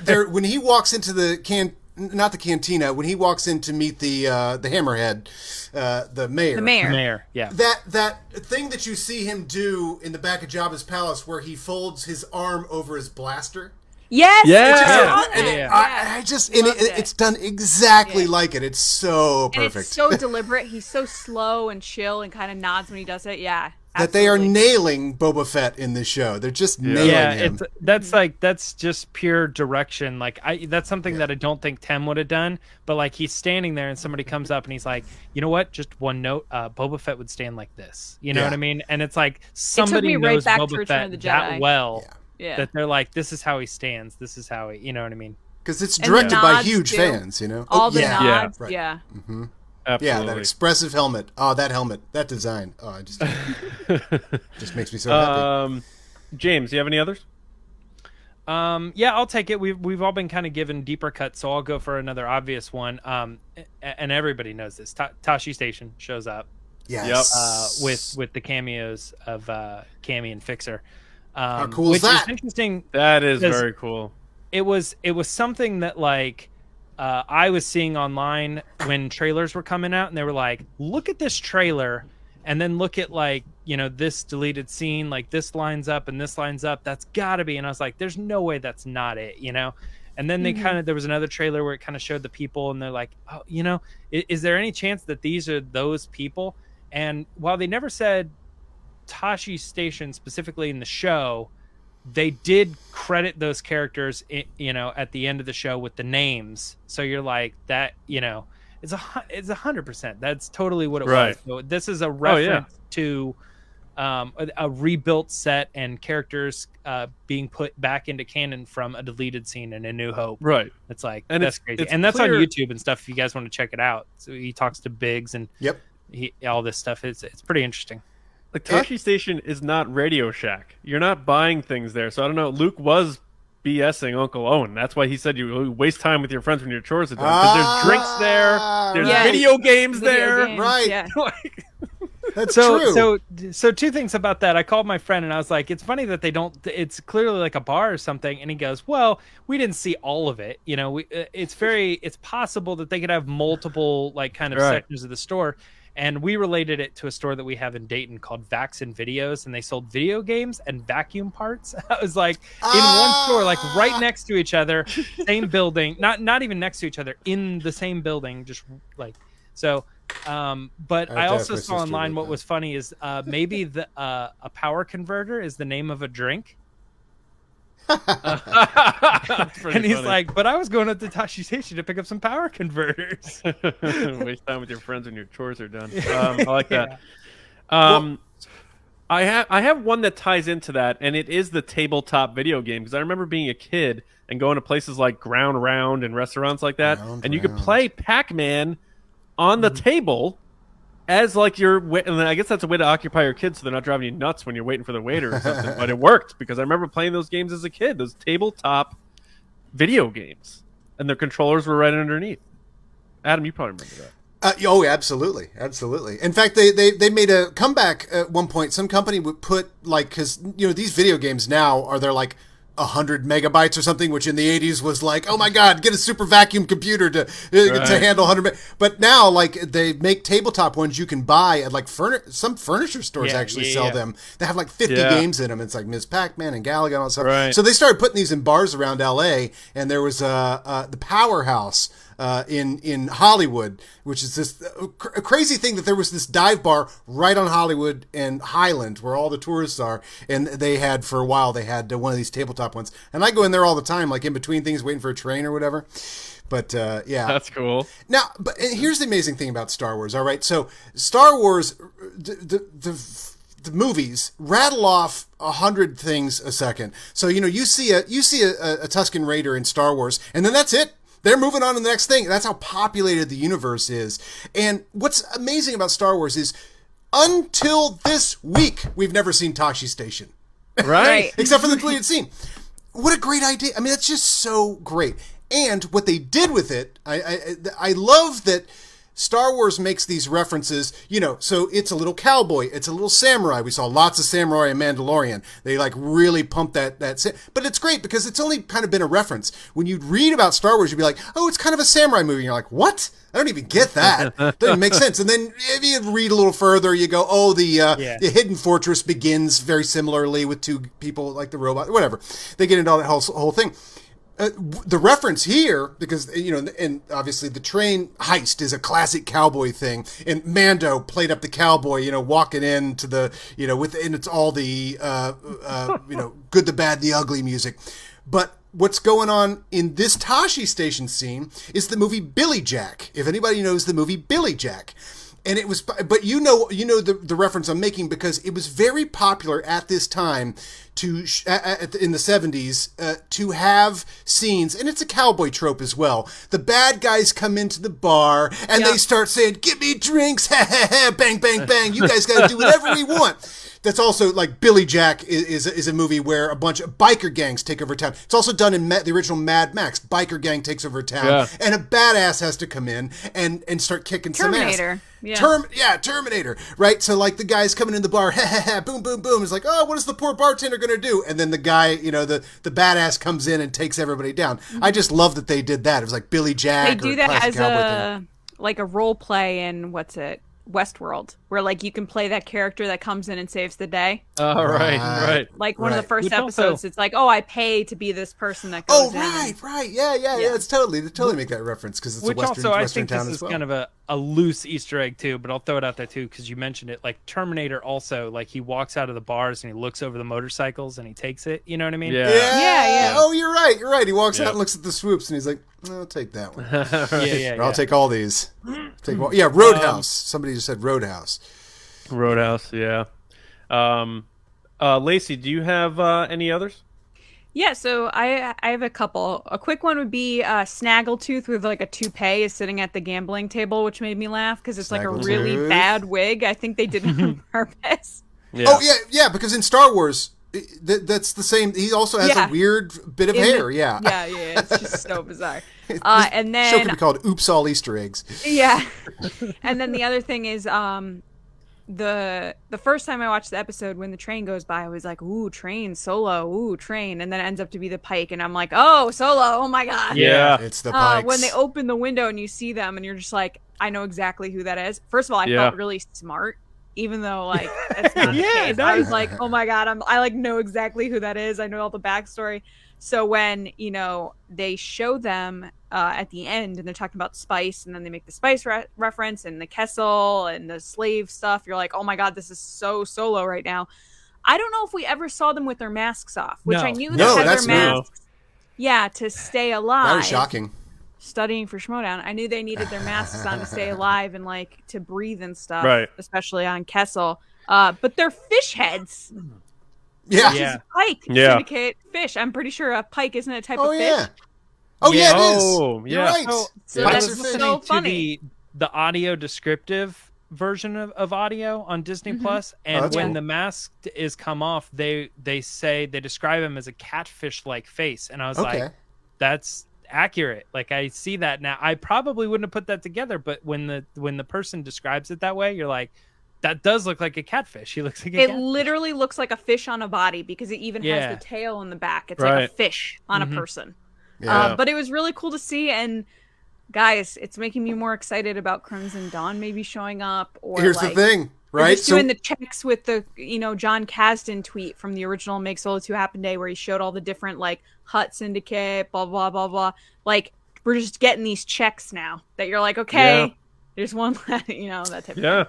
there, when he walks into the not the cantina, when he walks in to meet the Hammerhead, the mayor. The mayor. Mayor, yeah. That thing that you see him do in the back of Jabba's palace where he folds his arm over his blaster. Yes. It's done exactly like it. It's so perfect. And it's so deliberate. He's so slow and chill and kind of nods when he does it. Yeah. That they are nailing Boba Fett in this show. They're just nailing him. That's just pure direction. Like that's something that I don't think Tem would have done. But like he's standing there and somebody comes up and he's like, you know what? Just one note. Boba Fett would stand like this. You know what I mean? And it's like somebody knows Boba Fett that well. Yeah. That they're like, this is how he stands. This is how he, you know what I mean? Because it's directed by huge fans, you know? All the nods, right. yeah. Mm-hmm. Absolutely. Yeah, that expressive helmet. Oh, that helmet. That design. Oh, I just makes me so happy. James, do you have any others? Yeah, I'll take it. We've all been kind of given deeper cuts, so I'll go for another obvious one. And everybody knows this. Tashi Station shows up. Yes. With the cameos of Cammy and Fixer. How cool is which that? Is interesting. That is very cool. It was something that like I was seeing online when trailers were coming out, and they were like, "Look at this trailer, and then look at like this deleted scene. Like this lines up and this lines up. That's got to be." And I was like, "There's no way that's not it," And then they there was another trailer where it kind of showed the people, and they're like, "Oh, is there any chance that these are those people?" And while they never said Tashi Station specifically in the show, they did credit those characters at the end of the show with the names, so you're like that it's 100%. That's totally what it was. So this is a reference to a rebuilt set and characters being put back into canon from a deleted scene in A New Hope. Right. It's like, and that's crazy. And that's clear on YouTube and stuff if you guys want to check it out. So he talks to Biggs and all this stuff. It's pretty interesting. Like Tashi Station is not Radio Shack. You're not buying things there. So I don't know. Luke was BSing Uncle Owen. That's why he said you waste time with your friends when your chores are done. Because there's drinks there. There's video games there. Right. Yeah. That's true. So two things about that. I called my friend and I was like, it's funny that they don't, it's clearly like a bar or something. And he goes, well, we didn't see all of it. It's possible that they could have multiple like kind of sections of the store. And we related it to a store that we have in Dayton called Vax and Videos, and they sold video games and vacuum parts. I was like, in one store, like right next to each other, same building, not even next to each other, in the same building, just like so. But I also saw online what was funny is maybe a power converter is the name of a drink. And he's like, but I was going up to Tashi Station to pick up some power converters. Waste time with your friends when your chores are done. I like that. I have one that ties into that, and it is the tabletop video game, because I remember being a kid and going to places like Ground Round and restaurants like that, and you could play Pac-Man on the table as like and I guess that's a way to occupy your kids so they're not driving you nuts when you're waiting for the waiter or something. But it worked because I remember playing those games as a kid, those tabletop video games, and their controllers were right underneath. Adam, you probably remember that. Oh, absolutely. In fact, they made a comeback at one point. Some company would put because these video games now they're like 100 megabytes or something, which in the 80s was like, oh my god, get a super vacuum computer to handle 100. But now they make tabletop ones you can buy at like some furniture stores sell them. They have like 50 games in them. It's like Ms. Pac-Man and Galaga and all that stuff. So they started putting these in bars around LA, and there was the Powerhouse in Hollywood, which is this crazy thing that there was this dive bar right on Hollywood and Highland where all the tourists are, and they had for a while one of these tabletop ones, and I go in there all the time, like in between things, waiting for a train or whatever. But yeah, that's cool. Now, but here's the amazing thing about Star Wars. All right, so Star Wars, the movies rattle off 100 things a second. So you see a Tusken Raider in Star Wars, and then that's it. They're moving on to the next thing. That's how populated the universe is. And what's amazing about Star Wars is, until this week, we've never seen Tashi Station, right? Except for the deleted scene. What a great idea! I mean, that's just so great. And what they did with it, I love that Star Wars makes these references, so it's a little cowboy, it's a little samurai. We saw lots of samurai in Mandalorian. They really pumped that. But it's great because it's only kind of been a reference. When you read about Star Wars, you'd be like, oh, it's kind of a samurai movie. And you're like, what? I don't even get that. Doesn't make sense. And then if you read a little further, you go, oh, the Hidden Fortress begins very similarly with two people like the robot, whatever. They get into all that whole thing. The reference here, because, and obviously the train heist is a classic cowboy thing, and Mando played up the cowboy, walking into the, and it's all the, good, the bad, the ugly music. But what's going on in this Tashi Station scene is the movie Billy Jack. If anybody knows the movie Billy Jack. And it was, but the reference I'm making, because it was very popular at this time in the 70s to have scenes, and it's a cowboy trope as well. The bad guys come into the bar and they start saying, "Give me drinks, ha ha ha, bang bang bang. You guys got to do whatever we want." That's also like Billy Jack is a movie where a bunch of biker gangs take over town. It's also done in the original Mad Max. Biker gang takes over town, and a badass has to come in and start kicking some ass. Terminator. Right? So like the guy's coming in the bar, ha ha ha, boom boom boom. It's like, oh, what is the poor bartender gonna do? And then the guy, the badass comes in and takes everybody down. Mm-hmm. I just love that they did that. It was like Billy Jack. They do that as a role play in Westworld, where like you can play that character that comes in and saves the day. Oh, right. Like one of the first episodes, it's like, oh, I pay to be this person that goes in. Oh, right. Yeah. It's totally make that reference because it's a Western town as well. I think this is kind of a loose Easter egg too, but I'll throw it out there too because you mentioned it. Like Terminator also, like he walks out of the bars and he looks over the motorcycles and he takes it. You know what I mean? Yeah. Oh, you're right. He walks out and looks at the swoops and he's like, I'll take that one. Or I'll take all these. Roadhouse. Somebody just said Roadhouse. Roadhouse, yeah. Lacey, do you have any others? Yeah, so I have a couple. A quick one would be Snaggletooth with like a toupee is sitting at the gambling table, which made me laugh because it's like a really bad wig. I think they did it on purpose. Yeah. Oh, yeah, because in Star Wars, that's the same. He also has a weird bit of hair. Yeah, it's just so bizarre. And then show could be called "Oops, All Easter Eggs." Yeah, and then the other thing is the first time I watched the episode, when the train goes by, I was like, "Ooh, train, Solo, ooh, train," and then it ends up to be the Pyke, and I'm like, "Oh, Solo, oh my god!" Yeah, it's the Pykes. When they open the window and you see them, and you're just like, "I know exactly who that is." First of all, I felt really smart. Even though, like, that's not the case. Nice. I was like, oh my god, I like know exactly who that is. I know all the backstory. So when, they show them at the end and they're talking about spice, and then they make the spice reference and the Kessel and the slave stuff, you're like, oh my god, this is so Solo right now. I don't know if we ever saw them with their masks off, which I knew they had their masks. Yeah, to stay alive. That was shocking. Studying for Schmodown, I knew they needed their masks on to stay alive and like to breathe and stuff, especially on Kessel. But they're fish heads. Yeah. Pyke Syndicate fish. I'm pretty sure a pike isn't a type of fish. Yeah. Oh yeah, it is. You're right. So that's so funny. The audio descriptive version of audio on Disney Plus, and when the mask is come off, they describe him as a catfish-like face, and I was like, that's accurate. Like I see that now. I probably wouldn't have put that together, but when the person describes it that way, you're like, that does look like a catfish. He looks like a catfish. It literally looks like a fish on a body because it even has the tail in the back. It's like a fish on a person. But it was really cool to see, and guys, it's making me more excited about Crimson Dawn maybe showing up. Or here's the thing, right? Just doing the checks with the John Kasdan tweet from the original Make Solo 2 Happen Day, where he showed all the different like Hut Syndicate, blah blah blah blah. Like we're just getting these checks now that you're like, okay, there's one, that type of thing.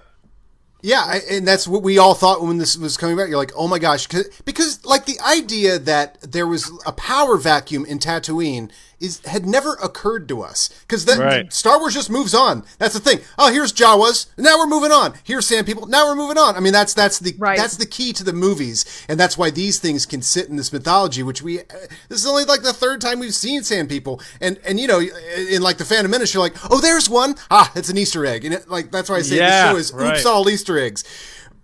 Yeah, and that's what we all thought when this was coming back. You're like, oh my gosh, because like the idea that there was a power vacuum in Tatooine had never occurred to us, because Star Wars just moves on. That's the thing. Oh, here's Jawas. Now we're moving on. Here's Sand People. Now we're moving on. I mean, that's the key to the movies, and that's why these things can sit in this mythology. Which this is only like the third time we've seen Sand People, and in like the Phantom Menace, you're like, oh, there's one. It's an Easter egg, and that's why I say this show is oops all Easter eggs.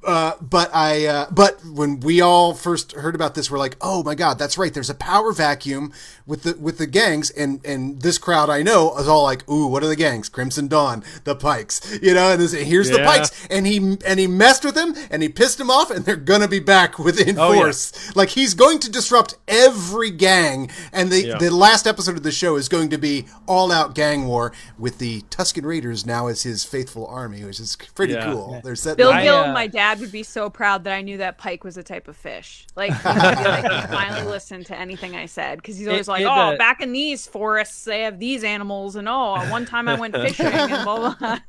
But when we all first heard about this, we're like, oh my God, that's right. There's a power vacuum with the gangs, and this crowd I know is all like, ooh, what are the gangs? Crimson Dawn, the Pykes, and here's the Pykes, and he messed with him and he pissed him off, and they're gonna be back within force. Like, he's going to disrupt every gang, and the last episode of the show is going to be all out gang war with the Tusken Raiders now as his faithful army, which is pretty cool. There's that. Bill Gill, my dad, would be so proud that I knew that Pyke was a type of fish. Like, he finally listened to anything I said, because he's always back in these forests they have these animals, and one time I went fishing and blah blah.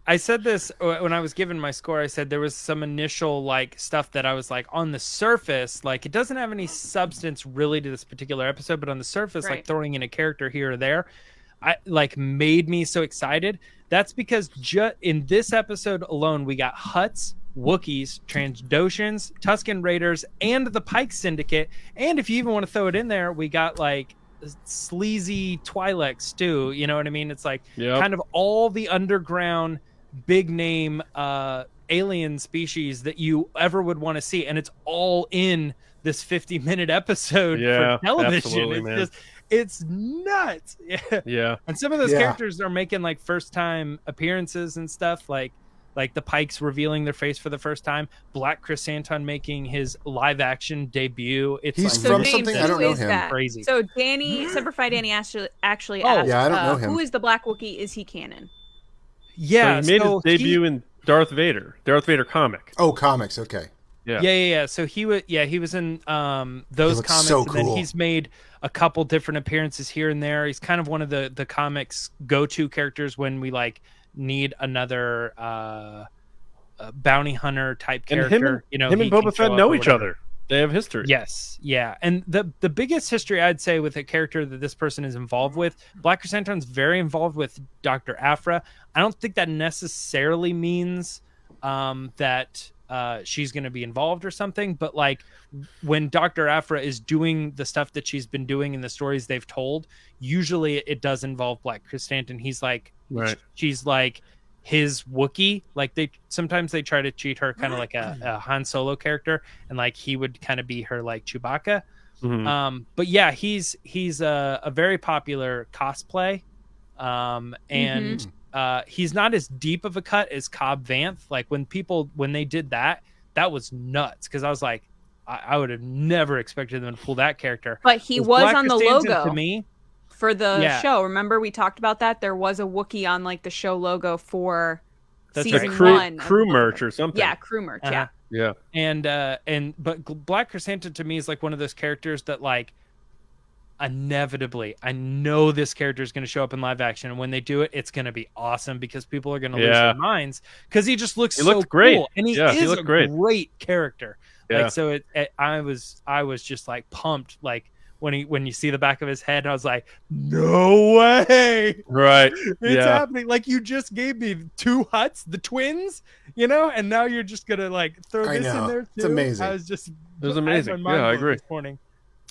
I said this when I was given my score. I said there was some initial like stuff that I was like, on the surface, like it doesn't have any substance really to this particular episode, but on the surface, like throwing in a character here or there, made me so excited. That's because in this episode alone, we got Hutts, Wookiees, Transdoshans, Tusken Raiders, and the Pyke Syndicate. And if you even want to throw it in there, we got like sleazy Twi'leks too. You know what I mean? It's like kind of all the underground big name alien species that you ever would want to see. And it's all in this 50-minute episode for television. It's nuts. Yeah. And some of those characters are making like first time appearances and stuff, like the Pykes revealing their face for the first time, Black Krrsantan making his live action debut. He's from something I don't know him. Crazy. So Danny, Semperfi Danny actually asked, I don't know him. Who is the Black Wookiee? Is he canon? Yeah, so he made his debut in Darth Vader comic. Oh, comics, okay. Yeah. So he was in those comics, so cool. And then he's made a couple different appearances here and there. He's kind of one of the comics go-to characters when we like need another bounty hunter type character. And him and Boba Fett know each other. They have history. Yes, yeah. And the biggest history I'd say with a character that this person is involved with, Black Krrsantan's very involved with Dr. Aphra. I don't think that necessarily means that she's going to be involved or something, but like when Dr. Aphra is doing the stuff that she's been doing in the stories they've told, usually it does involve Black Krrsantan. He's like, she's like his Wookiee. Like sometimes they try to treat her kind of like a Han Solo character, and like he would kind of be her like Chewbacca. Mm-hmm. But yeah, he's a very popular cosplay, and he's not as deep of a cut as Cobb Vanth. Like when they did that was nuts, because I was like, I would have never expected them to pull that character. But he was Black on the Krrsantan logo to me for the show. Remember we talked about that? There was a Wookiee on like the show logo for season one. Crew merch or something. Yeah, crew merch. Yeah. But Black Krrsantan to me is like one of those characters that like inevitably, I know this character is going to show up in live action, and when they do it, it's going to be awesome, because people are going to lose their minds, because he just looks so great. Cool, and he is a great character. Like, so I was just like pumped, like when you see the back of his head, I was like, no way, right? It's happening. Like, you just gave me two Hutts, the twins, and now you're just gonna like throw this in there too. It's amazing. It was amazing. Yeah, I agree. This morning.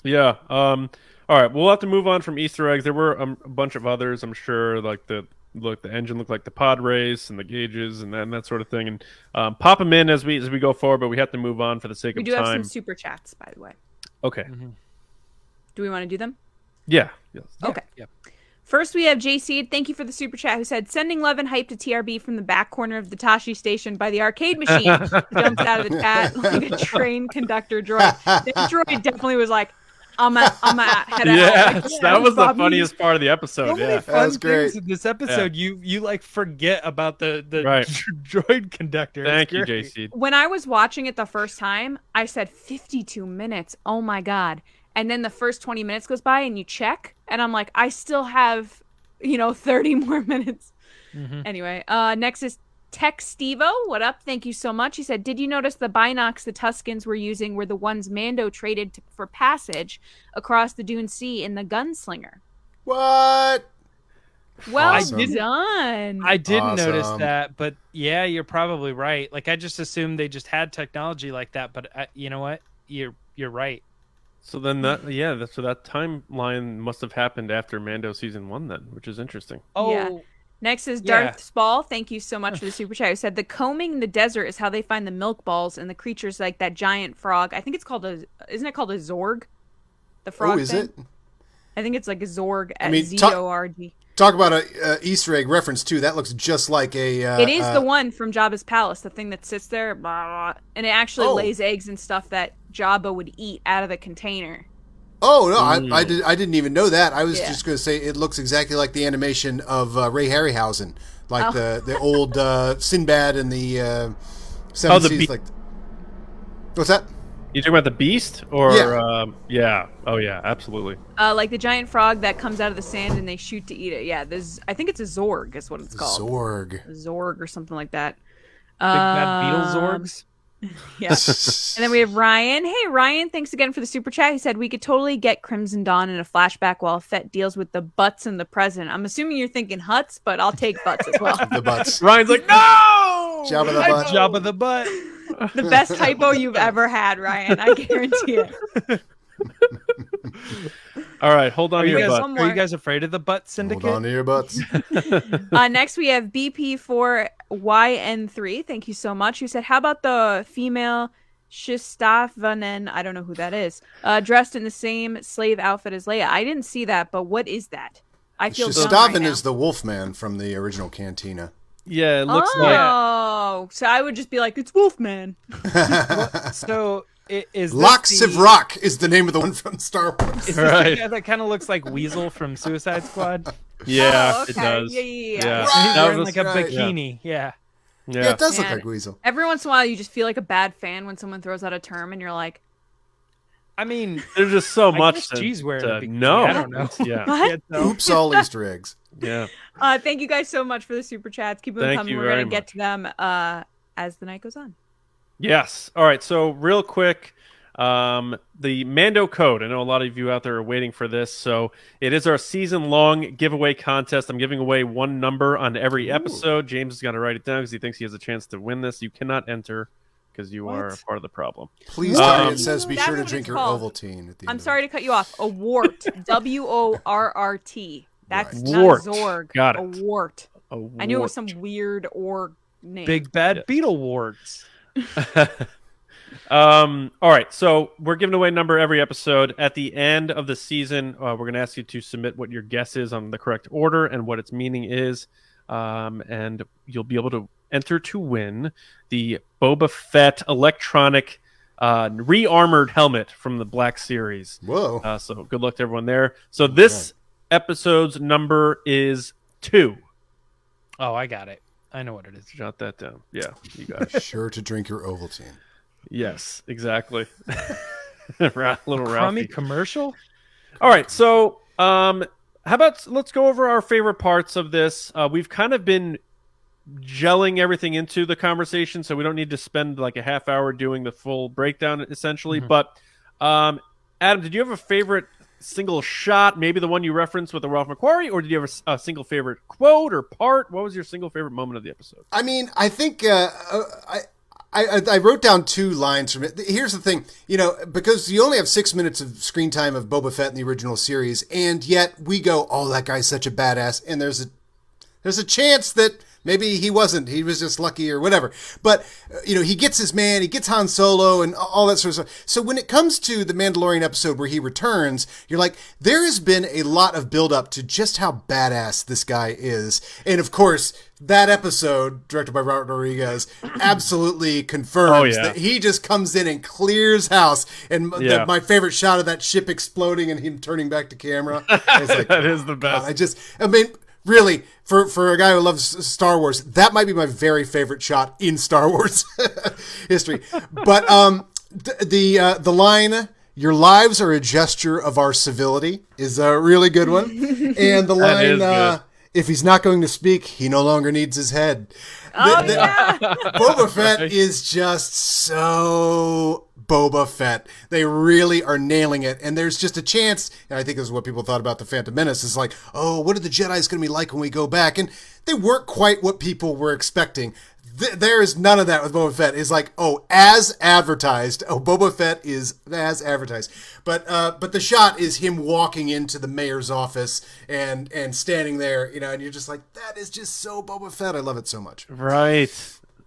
Yeah. All right, we'll have to move on from Easter eggs. There were a bunch of others, I'm sure, like the engine looked like the pod race and the gauges and that sort of thing. And pop them in as we go forward, but we have to move on for the sake of time. We do have some super chats, by the way. Okay. Mm-hmm. Do we want to do them? Yeah. Yes. Okay. Yeah. First, we have JC. Thank you for the super chat, who said, sending love and hype to TRB from the back corner of the Tashi station by the arcade machine. Jumps out of the chat like a train conductor droid. The droid definitely was like, I'm a head out. Yes, that was the funniest part of the episode. So many fun things in this episode. You like forget about the droid conductor. Thank you, JC. When I was watching it the first time, I said 52 minutes. Oh my God. And then the first 20 minutes goes by and you check, and I'm like, I still have 30 more minutes. Mm-hmm. Anyway, next is Tech Stevo. What up? Thank you so much. He said, did you notice the binocs the Tuskens were using were the ones Mando traded for passage across the Dune Sea in the Gunslinger? What? Well Awesome. done. I didn't notice Awesome. that, but yeah, you're probably right. Like I just assumed they just had technology like that, but you know what? You're right. So then so that timeline must have happened after Mando season 1 then, which is interesting. Oh, Yeah. Next is Yeah. Darth Spall. Thank you so much for the super chat. Who said the combing in the desert is how they find the milk balls and the creatures like that giant frog. I think it's called isn't it called a Zorg? The frog. Oh, is thing? it? I think it's like a Zorg. I mean, Zorg. Talk about a Easter egg reference too. That looks just like a. It is the one from Jabba's palace, the thing that sits there, blah, blah, blah, and it actually lays eggs and stuff that Jabba would eat out of the container. Oh no, I didn't even know that. I was Yeah. just going to say it looks exactly like the animation of Ray Harryhausen, like the old Sinbad and the Seven Seas. Like, what's that? You talking about the Beast, or Yeah. Oh yeah, absolutely. Like the giant frog that comes out of the sand and they shoot to eat it. Yeah, I think it's a Zorg is what it's called. Zorg. Zorg or something like that. big bad beetle zorgs. Yeah. And then we have Ryan. Hey, Ryan, thanks again for the super chat. He said we could totally get Crimson Dawn in a flashback while Fett deals with the butts in the present. I'm assuming you're thinking Huts, but I'll take butts as well. The butts. Ryan's like, no! Jabba the butt. Jabba the butt. The best typo you've ever had, Ryan. I guarantee it. All right, hold on Are to you, your guys, butt. one are you more. guys afraid of the butt syndicate? Hold on to your butts. Next, we have BP4YN3. Thank you so much. Who said, how about the female Shistavanen? I don't know who that is. Dressed in the same slave outfit as Leia. I didn't see that, but what is that? I feel dumb right Shistavan now. is the Wolfman from the original Cantina. Yeah, it looks like Oh, so I would just be like, it's Wolfman. So is this Loxiv Rock is the name of the one from Star Wars. Is this Right. the guy that kind of looks like Weasel from Suicide Squad? yeah, Oh, it okay. does. Yeah. He's That wearing was like a right. bikini. Yeah. Yeah, it does look Man. like Weasel. Every once in a while, you just feel like a bad fan when someone throws out a term and you're like, I mean, There's just so I much guess to G's wearing a bikini. know. I don't know. Yeah, what? Yeah, no. Oops, all Easter eggs. yeah. Thank you guys so much for the super chats. Keep them Thank coming. you We're very going to get much. to them as the night goes on. Yes. All right. So real quick, the Mando code. I know a lot of you out there are waiting for this. So it is our season-long giveaway contest. I'm giving away one number on every episode. James is going to write it down because he thinks he has a chance to win this. You cannot enter because you are a part of the problem. Please tell me Um, it says be That's sure to what drink it's your called. Ovaltine at the end. I'm of sorry to cut you off. A wart. WORRT. That's Right. not Wart. Zorg. Got A it. wart. I knew it was Wart. some weird org name. Big bad Yes. beetle warts. All right, so we're giving away a number every episode. At the end of the season, we're going to ask you to submit what your guess is on the correct order and what its meaning is, and you'll be able to enter to win the Boba Fett electronic re-armored helmet from the Black Series. Whoa. So good luck to everyone there. So this episode's number is 2. Oh, I got it. I know what it is. Jot that down. Yeah, you got it. Sure to drink your Ovaltine. Yes, exactly. Little Crummy Ralphie. commercial? All right, so how about let's go over our favorite parts of this. We've kind of been gelling everything into the conversation, so we don't need to spend like a half hour doing the full breakdown, essentially. Mhm. But Adam, did you have a favorite single shot, maybe the one you referenced with the Ralph McQuarrie, or did you have a single favorite quote or part? What was your single favorite moment of the episode? I mean, I think I wrote down 2 lines from it. Here's the thing, because you only have 6 minutes of screen time of Boba Fett in the original series, and yet we go, oh, that guy's such a badass, and there's a chance that maybe he wasn't. He was just lucky or whatever. But, he gets his man, he gets Han Solo and all that sort of stuff. So when it comes to the Mandalorian episode where he returns, you're like, there has been a lot of build up to just how badass this guy is. And of course, that episode, directed by Robert Rodriguez, absolutely confirms that he just comes in and clears house. And my favorite shot of that ship exploding and him turning back to camera. I was like, That is the best. Really, for a guy who loves Star Wars, that might be my very favorite shot in Star Wars history. But the line, "Your lives are a gesture of our civility," is a really good one. And the line, if he's not going to speak, he no longer needs his head. Yeah. Boba Fett is just so Boba Fett. They really are nailing it. And there's just a chance, and I think this is what people thought about The Phantom Menace, is like, oh, what are the Jedi's going to be like when we go back? And they weren't quite what people were expecting. There is none of that with Boba Fett. It's like, oh, as advertised. Oh, Boba Fett is as advertised. But the shot is him walking into the mayor's office and standing there, you know, and you're just like, that is just so Boba Fett. I love it so much. Right.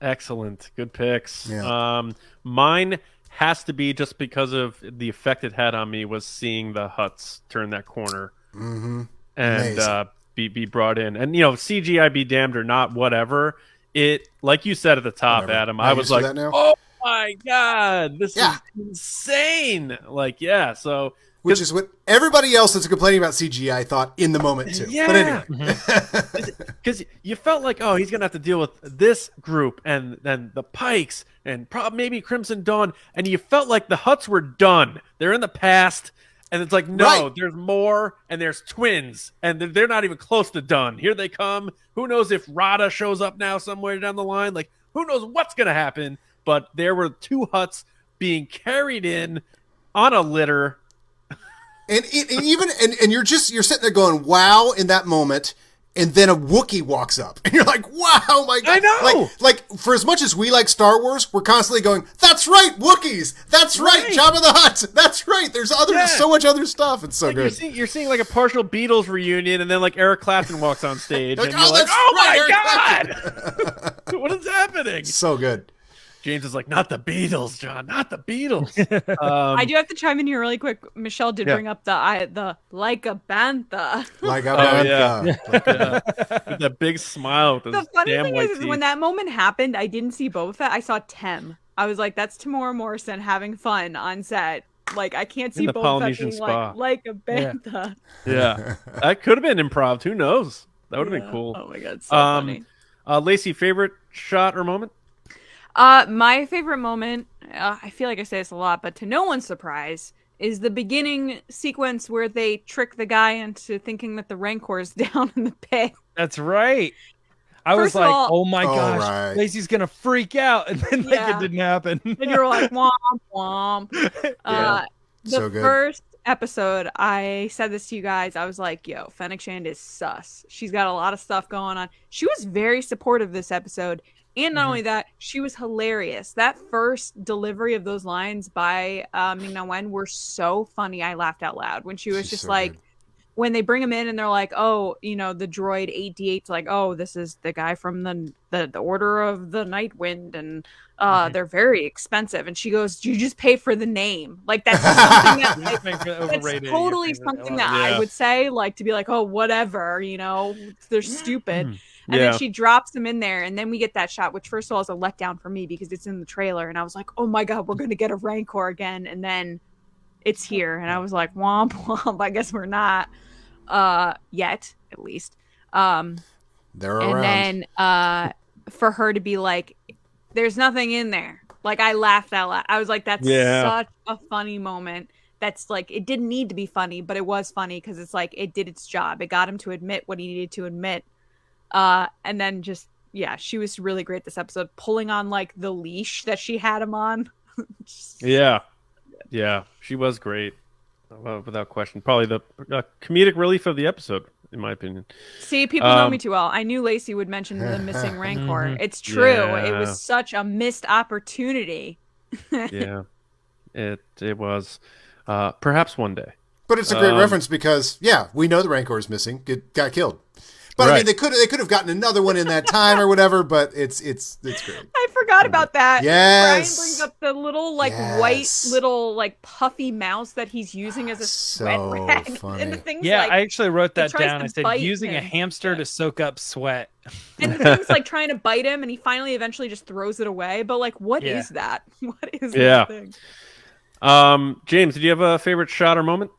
Excellent. Good picks. Yeah. Mine has to be, just because of the effect it had on me, was seeing the Hutts turn that corner and be brought in. And, you know, CGI be damned or not, whatever. It, like you said at the top, Adam, I was like, oh my God, this is insane. Like, yeah, so. Which is what everybody else that's complaining about CGI thought in the moment, too. Yeah. But anyway. Because you felt like, oh, he's going to have to deal with this group and then the Pykes and maybe Crimson Dawn. And you felt like the Hutts were done. They're in the past. And it's like, no, there's more, and there's twins, and they're not even close to done. Here they come. Who knows if Rada shows up now somewhere down the line? Like, who knows what's going to happen? But there were 2 Hutts being carried in on a litter. And you're sitting there going, wow, in that moment. And then a Wookiee walks up, and you're like, "Wow, my God!" I know. Like for as much as we like Star Wars, we're constantly going, "That's right, Wookiees. That's right, Jabba the Hutt. That's right." There's so much other stuff. It's so like good. You're seeing like a partial Beatles reunion, and then like Eric Clapton walks on stage, like, and you're like, "Oh right, my God, what is happening?" So good. James is like, not the Beatles, John, not the Beatles. I do have to chime in here really quick. Michelle did bring up the like a bantha. Like a bantha. With that big smile. With the funny thing is when that moment happened, I didn't see Boba Fett. I saw Tem. I was like, that's Tamora Morrison having fun on set. Like, I can't see Boba Fett being like a bantha. Yeah. That could have been improv. Who knows? That would have been cool. Oh my God, so funny. Lacey, favorite shot or moment? My favorite moment, I feel like I say this a lot, but to no one's surprise, is the beginning sequence where they trick the guy into thinking that the Rancor's down in the pit. That's right. I was like, oh my gosh, Lacey's going to freak out. And then it didn't happen. And you're like, womp, womp. The first episode, I said this to you guys. I was like, yo, Fett and Shand is sus. She's got a lot of stuff going on. She was very supportive this episode. And not only that, she was hilarious. That first delivery of those lines by Ming-Na Wen were so funny. I laughed out loud when she's just so like, good. When they bring him in and they're like, oh, you know, the droid 8D8's like, oh, this is the guy from the Order of the Night Wind, and they're very expensive. And she goes, you just pay for the name. Like, that's something that's totally something that I would say, like, to be like, oh, whatever, you know, they're stupid. And then she drops them in there, and then we get that shot, which first of all is a letdown for me because it's in the trailer, and I was like, oh my God, we're going to get a Rancor again, and then it's here, and I was like, womp womp, I guess we're not, yet, at least. They're around. And then for her to be like, there's nothing in there. Like, I laughed out loud. I was like, that's such a funny moment. That's like, it didn't need to be funny, but it was funny because it's like, it did its job. It got him to admit what he needed to admit. And then just, she was really great this episode, pulling on like the leash that she had him on. Yeah, she was great, without question. Probably the comedic relief of the episode, in my opinion. See, people know me too well. I knew Lacey would mention the missing Rancor. It's true. Yeah. It was such a missed opportunity. Yeah, it was. Perhaps one day. But it's a great reference because, we know the Rancor is missing. It got killed. But I mean, they could have gotten another one in that time or whatever. But it's great. I forgot about that. Yes. Brian brings up the little white little puffy mouse that he's using as a sweat rag. Funny. And the thing's I actually wrote that down. I said using a hamster to soak up sweat. And the thing's like trying to bite him, and he finally eventually just throws it away. But like, what is that? What is this thing? James, did you have a favorite shot or moment?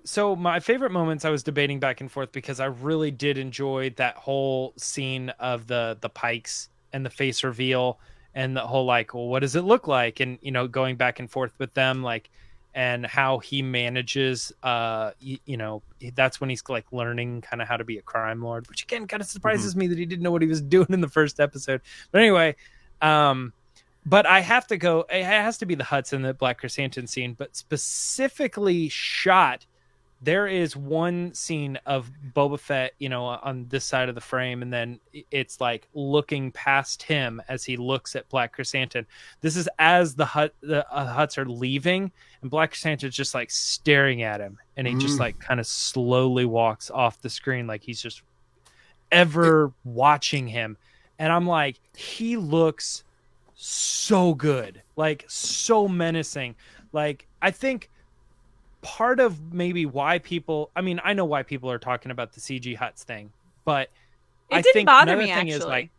So my favorite moments, I was debating back and forth because I really did enjoy that whole scene of the Pykes and the face reveal and the whole like, well, what does it look like? And, you know, going back and forth with them, like and how he manages, that's when he's like learning kind of how to be a crime lord, which again kind of surprises me that he didn't know what he was doing in the first episode. But anyway, but I have to go, it has to be the Hutts in the Black Krrsantan scene, but specifically shot. There is one scene of Boba Fett, on this side of the frame, and then it's like looking past him as he looks at Black Krrsantan. This is as the Hutts are leaving, and Black Krrsantan's just like staring at him, and he just like kind of slowly walks off the screen, like he's just ever watching him. And I'm like, he looks so good, like so menacing. Like, I think part of maybe why people, I know why people are talking about the CG Hutts thing, but I think another thing is like,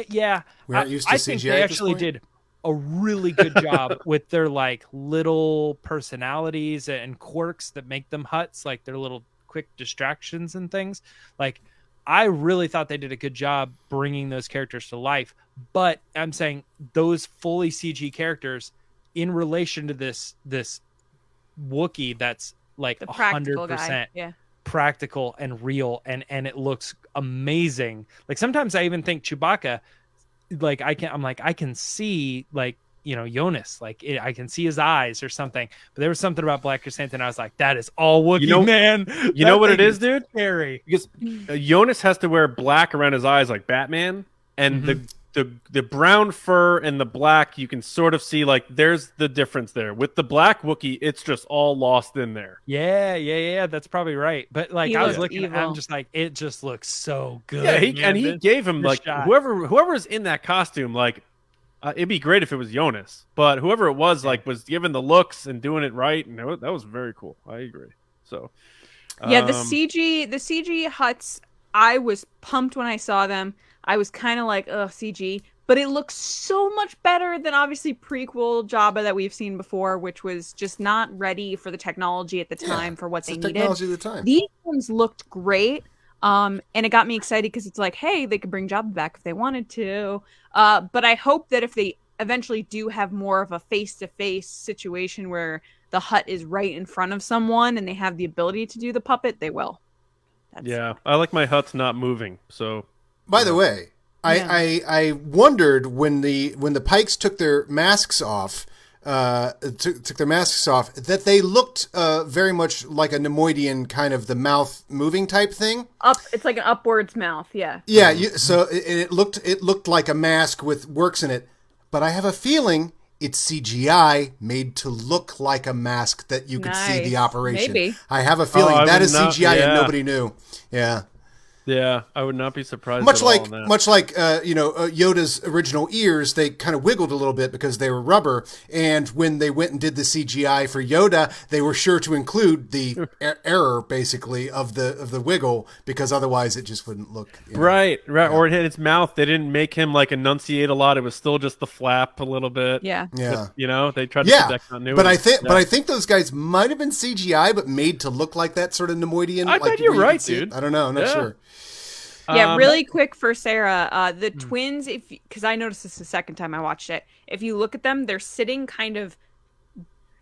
yeah, we aren't used to I CGI think they at this actually point. did a really good job with their like little personalities and quirks that make them Hutts, like their little quick distractions and things. Like, I really thought they did a good job bringing those characters to life, but I'm saying those fully CG characters in relation to this Wookiee that's like 100% practical and real, and it looks amazing. Like sometimes I even think Chewbacca, like I can see like Jonas, like I can see his eyes or something. But there was something about Black Krrsantan, I was like, that is all Wookiee, man. You know what it is, dude? Scary. Because Jonas has to wear black around his eyes like Batman, and the brown fur and the black, you can sort of see like there's the difference there. With the black Wookiee, it's just all lost in there. Yeah, that's probably right. But like I was looking evil. I'm just like, it just looks so good. Yeah, he gave him like shot. whoever's in that costume, like it'd be great if it was Jonas, but whoever it was like was given the looks and doing it right, and that was very cool. I agree. So yeah, the CG Hutts, I was pumped when I saw them. I was kind of like, ugh, CG. But it looks so much better than obviously prequel Jabba that we've seen before, which was just not ready for the technology at the time for what they needed. Technology at the time. These ones looked great. And it got me excited because it's like, hey, they could bring Jabba back if they wanted to. But I hope that if they eventually do have more of a face-to-face situation where the Hutt is right in front of someone and they have the ability to do the puppet, they will. I like my Hutts not moving, so... By the way, I wondered when the Pykes took their masks off, that they looked very much like a Nemoidian kind of the mouth moving type thing. It's like an upwards mouth, yeah. Yeah, so it looked like a mask with works in it, but I have a feeling it's CGI made to look like a mask that you could see the operation. Maybe. I have a feeling that is CGI and nobody knew. Yeah. Yeah, I would not be surprised. Much like Yoda's original ears, they kind of wiggled a little bit because they were rubber. And when they went and did the CGI for Yoda, they were sure to include the error, basically, of the wiggle, because otherwise it just wouldn't look right. Yeah. Or it hit its mouth. They didn't make him like enunciate a lot. It was still just the flap a little bit. Yeah. But, they tried to protect continuity. But I think those guys might have been CGI, but made to look like that sort of Nemoidian. I bet you're right, dude. I don't know. I'm not sure. Yeah, really quick for Sarah, the twins, because I noticed this the second time I watched it, if you look at them, they're sitting kind of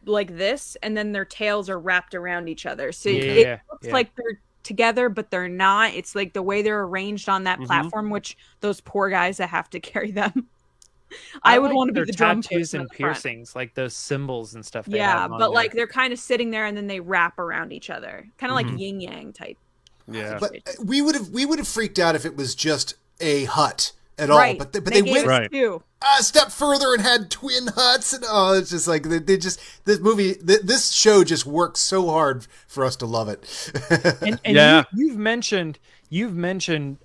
like this, and then their tails are wrapped around each other. So it looks like they're together, but they're not. It's like the way they're arranged on that platform, which those poor guys that have to carry them. I would want to be the drum tattoos and piercings, like those symbols and stuff. Yeah, but like they're kind of sitting there, and then they wrap around each other, kind of like yin yang type. Yeah, but we would have freaked out if it was just a Hutt at all. But they went a step further and had twin Hutts, and it's just like this show just works so hard for us to love it. and you've mentioned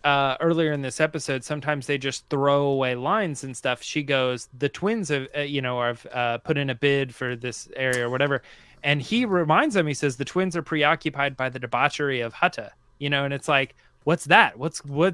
earlier in this episode, sometimes they just throw away lines and stuff. She goes, the twins have put in a bid for this area or whatever, and he reminds them. He says the twins are preoccupied by the debauchery of Hutta. And it's like, what's that? What's going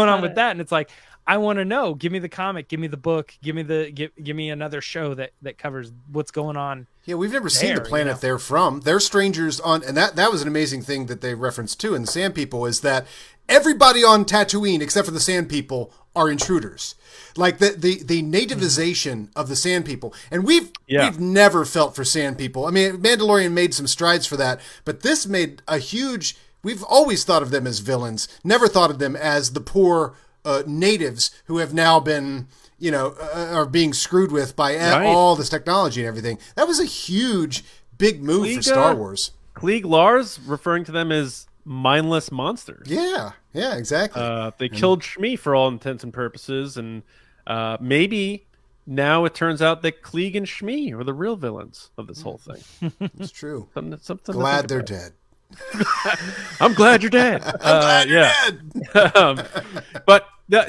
on with that? And it's like, I want to know. Give me the comic. Give me the book. Give me another show that covers what's going on. Yeah, we've never seen the planet they're from. They're strangers on, and that was an amazing thing that they referenced too in the Sand People, is that everybody on Tatooine, except for the Sand People, are intruders. Like the nativization of the Sand People. And we've never felt for Sand People. I mean, Mandalorian made some strides for that, but this made a huge... We've always thought of them as villains, never thought of them as the poor natives who have now been, are being screwed with by all this technology and everything. That was a huge, big move for Star Wars. Klieg Lars referring to them as mindless monsters. Yeah, exactly. They killed Shmi for all intents and purposes, and maybe now it turns out that Klieg and Shmi are the real villains of this whole thing. It's true. Something glad they're dead. I'm glad you're dead. I'm glad you're dead. But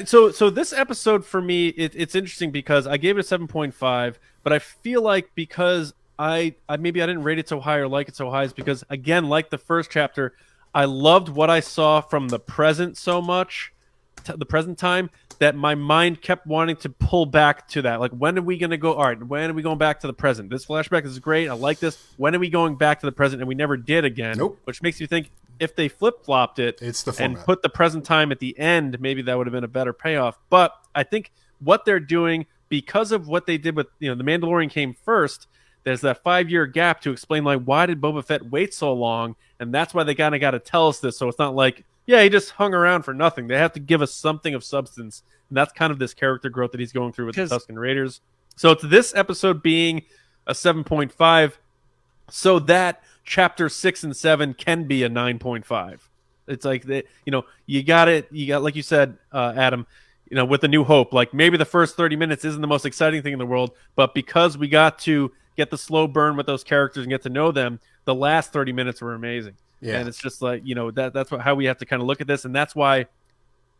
so this episode for me, it's interesting because I gave it a 7.5, but I feel like because I maybe I didn't rate it so high or like it so high is because, again, like the first chapter, I loved what I saw from the present so much, the present time, that my mind kept wanting to pull back to that. Like, when are we going to go? All right, when are we going back to the present? This flashback is great. I like this. When are we going back to the present? And we never did again. Nope. Which makes you think if they flip-flopped it it's the format. And put the present time at the end, maybe that would have been a better payoff. But I think what they're doing, because of what they did with, The Mandalorian came first, there's that 5-year gap to explain, like, why did Boba Fett wait so long? And that's why they kind of got to tell us this. So it's not like, yeah, he just hung around for nothing. They have to give us something of substance. And that's kind of this character growth that he's going through with the Tusken Raiders. So it's this episode being a 7.5 so that chapter 6 and 7 can be a 9.5. It's like, you got, like you said, Adam, with the New Hope, like maybe the first 30 minutes isn't the most exciting thing in the world, but because we got to get the slow burn with those characters and get to know them, the last 30 minutes were amazing. Yeah. And it's just like, that's how we have to kind of look at this. And that's why,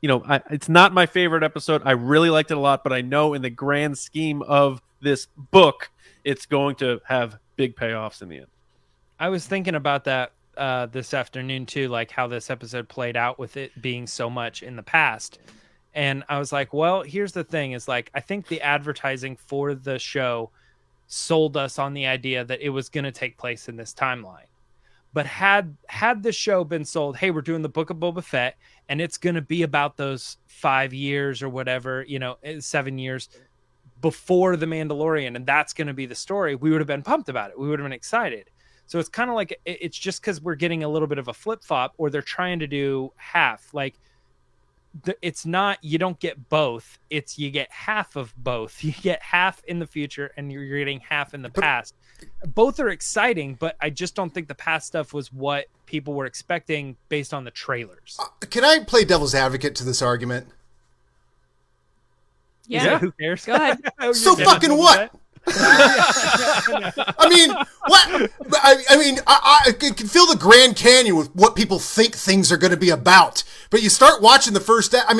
it's not my favorite episode. I really liked it a lot, but I know in the grand scheme of this book, it's going to have big payoffs in the end. I was thinking about that this afternoon too, like how this episode played out with it being so much in the past. And I was like, well, here's the thing is like, I think the advertising for the show sold us on the idea that it was going to take place in this timeline. But had the show been sold, hey, we're doing the Book of Boba Fett, and it's going to be about those 5 years or whatever, 7 years before The Mandalorian, and that's going to be the story, we would have been pumped about it. We would have been excited. So it's kind of like, it's just because we're getting a little bit of a flip-flop, or they're trying to do half. Like, it's not, you don't get both. It's you get half of both. You get half in the future, and you're getting half in the past. Both are exciting, but I just don't think the past stuff was what people were expecting based on the trailers. Can I play devil's advocate to this argument? Yeah. Who cares? Go ahead. So fucking what? I mean, what? I mean, I can fill the Grand Canyon with what people think things are going to be about. But you start watching the first, like A